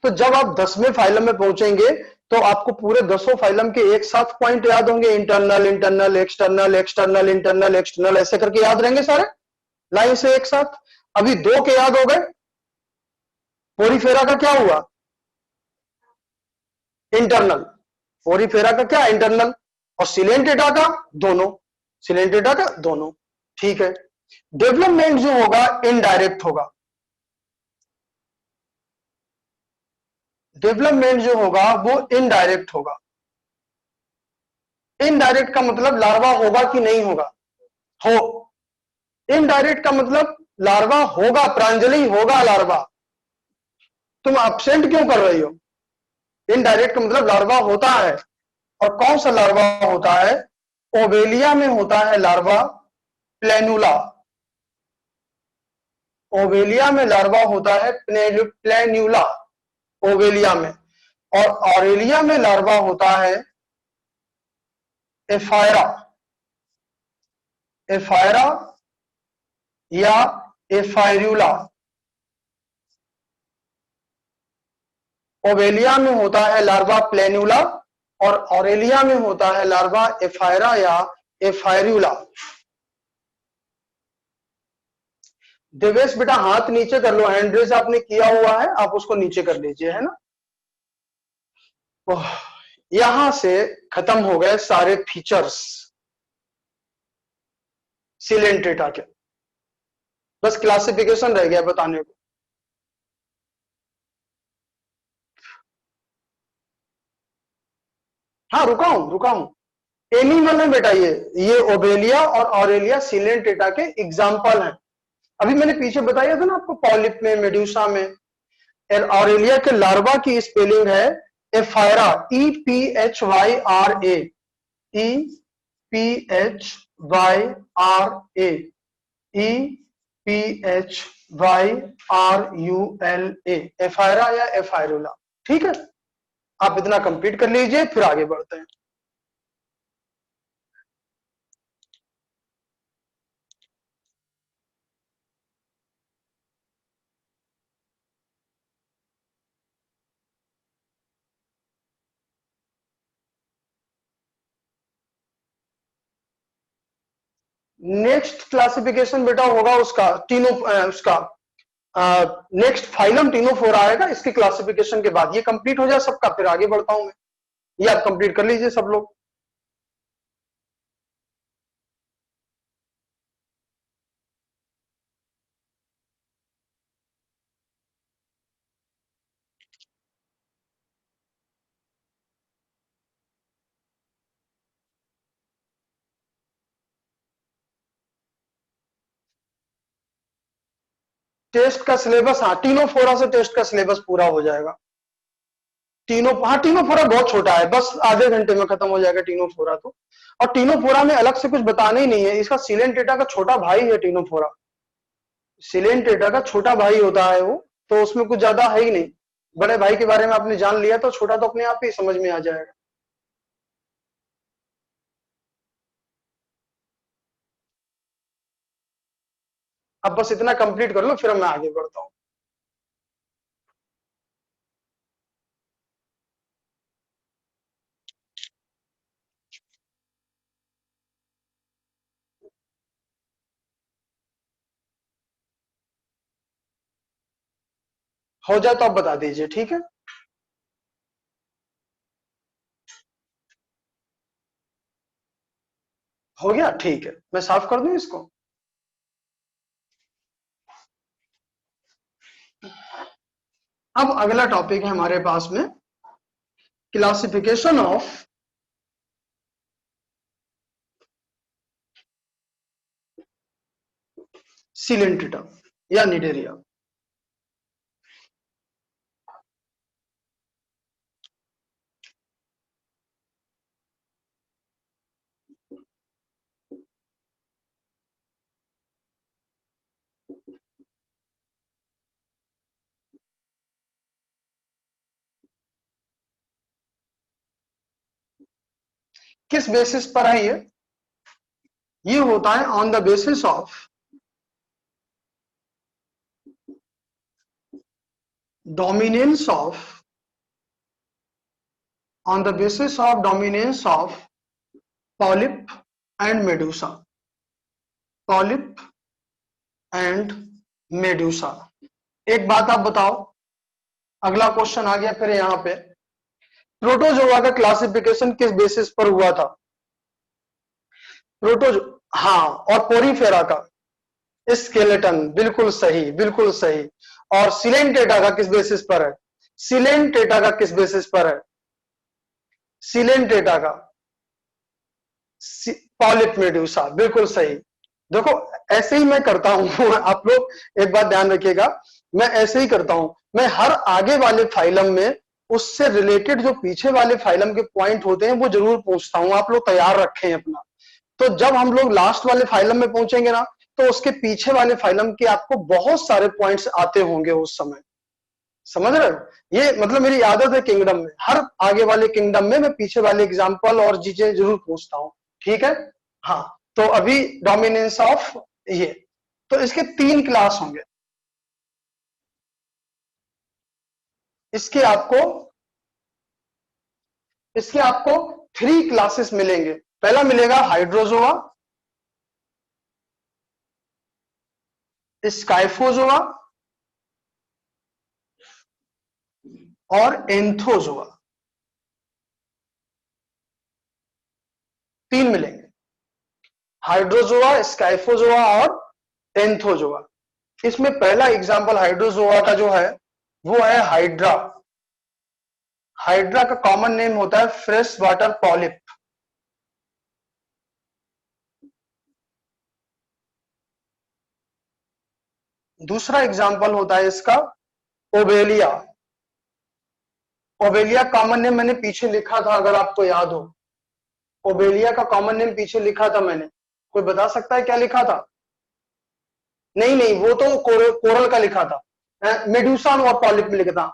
तो जब आप 10वें फाइलम में पहुंचेंगे तो आपको पूरे 10 फाइलम के एक साथ पॉइंट याद होंगे, internal internal external external internal external, ऐसे करके याद रहेंगे सारे लाइन से एक साथ। अभी 2 के याद हो गए, पोरीफेरा का क्या हुआ? इंटरनल। पोरीफेरा का क्या? इंटरनल। और सिलेंट्रेटा का दोनों, सिलेंट्रेटा का दोनों। ठीक है, डेवलपमेंट जो होगा इनडायरेक्ट होगा। डेवलपमेंट जो होगा वो इनडायरेक्ट होगा। इनडायरेक्ट का मतलब लार्वा होगा कि नहीं होगा? हो। इनडायरेक्ट का मतलब लार्वा होगा, प्रांजलि होगा लार्वा। तुम एब्सेंट क्यों कर रही हो? इनडायरेक्ट का मतलब लार्वा होता है। और कौन सा लार्वा होता है? ओवेलिया में होता है लार्वा प्लेनुला। ओवेलिया में लार्वा होता है प्लेन्यूला, ओवेलिया में। और ऑरेलिया में लार्वा होता है एफायरा, एफायरा या एफायरूला। ओवेलिया में होता है लार्वा प्लेन्यूला और ऑरेलिया में होता है लार्वा एफायरा या एफायरुला। देवेश बेटा हाथ नीचे कर लो, हैंड रेज आपने किया हुआ है, आप उसको नीचे कर लीजिए, है ना। यहां से खत्म हो गए सारे फीचर्स सिलेंट्रेटा के, बस क्लासिफिकेशन रह गया बताने को। हाँ रुका हूं। एनिमल में बेटा ये ओबेलिया और ऑरेलिया सिलेंट्रेटा के एग्जाम्पल हैं। अभी मैंने पीछे बताया था ना आपको, पॉलिप में, मेड्यूसा में। ऑरेलिया के लार्वा की स्पेलिंग है एफायरा, EPHYRA, EPHYRA, EPHYRULA, एफायरा या एफायरुला। ठीक है, आप इतना कंप्लीट कर लीजिए, फिर आगे बढ़ते हैं। नेक्स्ट क्लासिफिकेशन बेटा होगा उसका तीनों उसका नेक्स्ट फाइलम टीनोफोरा आएगा इसके क्लासिफिकेशन के बाद। ये कंप्लीट हो जाए सबका, फिर आगे बढ़ता हूं मैं। ये आप कंप्लीट कर लीजिए सब लोग। टेस्ट का सिलेबस, हाँ टीनोफोरा से टेस्ट का सिलेबस पूरा हो जाएगा। हाँ टीनोफोरा बहुत छोटा है, बस आधे घंटे में खत्म हो जाएगा टीनोफोरा तो। और टीनोफोरा में अलग से कुछ बताना ही नहीं है, इसका सिलेंट्रेटा का छोटा भाई है टीनोफोरा। सिलेंट्रेटा का छोटा भाई होता है वो, तो उसमें कुछ ज्यादा है ही नहीं। बड़े भाई के बारे में आपने जान लिया तो छोटा तो अपने आप ही समझ में आ जाएगा। अब बस इतना कंप्लीट कर लो, फिर मैं आगे बढ़ता हूँ। हो जाए तो आप बता दीजिए, ठीक है। हो गया, ठीक है, मैं साफ कर दूं इसको। अब अगला टॉपिक है हमारे पास में क्लासिफिकेशन ऑफ सिलेंट्रेटा या निडेरिया। किस बेसिस पर है ये होता है on the basis of dominance of, on the basis of dominance of polyp and Medusa, polyp and Medusa. एक बात आप बताओ, अगला क्वेश्चन आ गया फिर यहां पे, प्रोटोजोआ का क्लासिफिकेशन किस बेसिस पर हुआ था? प्रोटोजो, हाँ, और पोरीफेरा का स्केलेटन, बिल्कुल सही, बिल्कुल सही। और सिलेंटेटा का किस बेसिस पर है? सिलेंटेटा का किस बेसिस पर है? सिलेंटेटा का पॉलिप मेडूसा, बिल्कुल सही। देखो ऐसे ही मैं करता हूं आप लोग एक बात ध्यान रखिएगा, मैं ऐसे ही करता हूं, मैं हर आगे वाले फाइलम में उससे रिलेटेड जो पीछे वाले फाइलम के पॉइंट होते हैं वो जरूर पूछता हूं, आप लोग तैयार रखें अपना। तो जब हम लोग लास्ट वाले फाइलम में पहुंचेंगे ना, तो उसके पीछे वाले फाइलम के आपको बहुत सारे पॉइंट्स आते होंगे उस समय, समझ रहे हो? ये मतलब मेरी आदत है किंगडम में, हर आगे वाले किंगडम में मैं पीछे वाले एग्जाम्पल और चीजें जरूर पूछता हूं, ठीक है। हाँ, तो अभी डोमिनेंस ऑफ ये, तो इसके 3 क्लास होंगे। इसके आपको इसके आपको 3 क्लासेस मिलेंगे। पहला मिलेगा हाइड्रोजोआ, स्काइफोजोआ और एंथोजोआ, 3 मिलेंगे, हाइड्रोजोआ, स्काइफोजोआ और एंथोजोआ। इसमें पहला एग्जांपल हाइड्रोजोआ का जो है वो है हाइड्रा। हाइड्रा का कॉमन नेम होता है फ्रेश वाटर पॉलिप। दूसरा एग्जांपल होता है इसका ओबेलिया। ओबेलिया कॉमन नेम मैंने पीछे लिखा था, अगर आपको याद हो। ओबेलिया का कॉमन नेम पीछे लिखा था मैंने, कोई बता सकता है क्या लिखा था? नहीं नहीं, वो तो कोरल का लिखा था, मेडूसा और पॉलिप में लिखा था।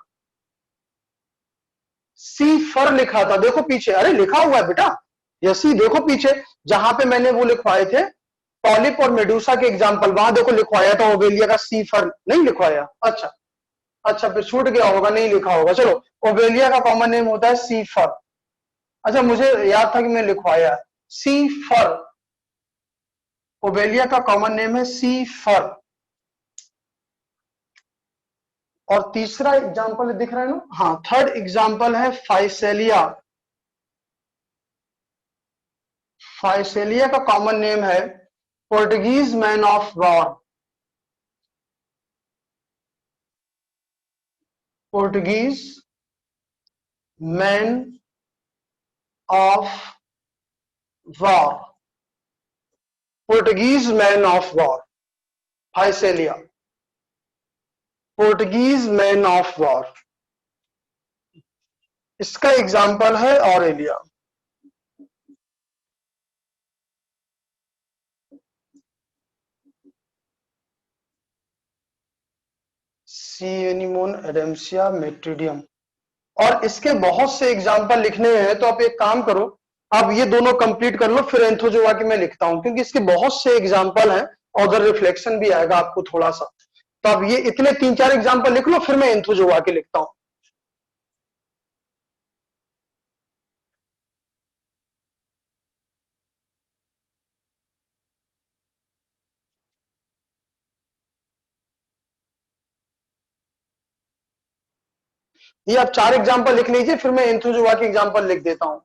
सी फर लिखा था, देखो पीछे, अरे लिखा हुआ है बेटा, यसी देखो पीछे, जहां पे मैंने वो लिखवाए थे पॉलिप और मेडूसा के एग्जांपल, वहां देखो लिखवाया था ओबेलिया का सी फर, नहीं लिखवाया? अच्छा अच्छा, फिर छूट गया होगा, नहीं लिखा होगा। चलो, ओबेलिया का कॉमन नेम होता है सी फर। अच्छा, मुझे याद था कि मैं लिखवाया है सी फर। ओबेलिया का कॉमन नेम है सी फर। और तीसरा एग्जांपल दिख रहा है ना, हाँ, थर्ड एग्जांपल है फाइसेलिया। फाइसेलिया का कॉमन नेम है Portuguese man of war. Portuguese man of war, Portuguese man of war, Physalia, Portuguese man of war. इसका एग्जांपल है ऑरेलिया। सीनिमोन एडेम्सिया मेट्रिडियम। और इसके बहुत से एग्जाम्पल लिखने हैं, तो आप एक काम करो, आप ये दोनों कंप्लीट कर लो, फिर एंथोजोआ की मैं लिखता हूं, क्योंकि इसके बहुत से एग्जाम्पल हैं और उधर रिफ्लेक्शन भी आएगा आपको थोड़ा सा। तो आप ये इतने 3-4 एग्जाम्पल लिख लो, फिर मैं एंथोजोआ की लिखता हूं। ये आप 4 एग्जाम्पल लिख लीजिए, फिर मैं एंथोजोआ के एग्जाम्पल लिख देता हूं।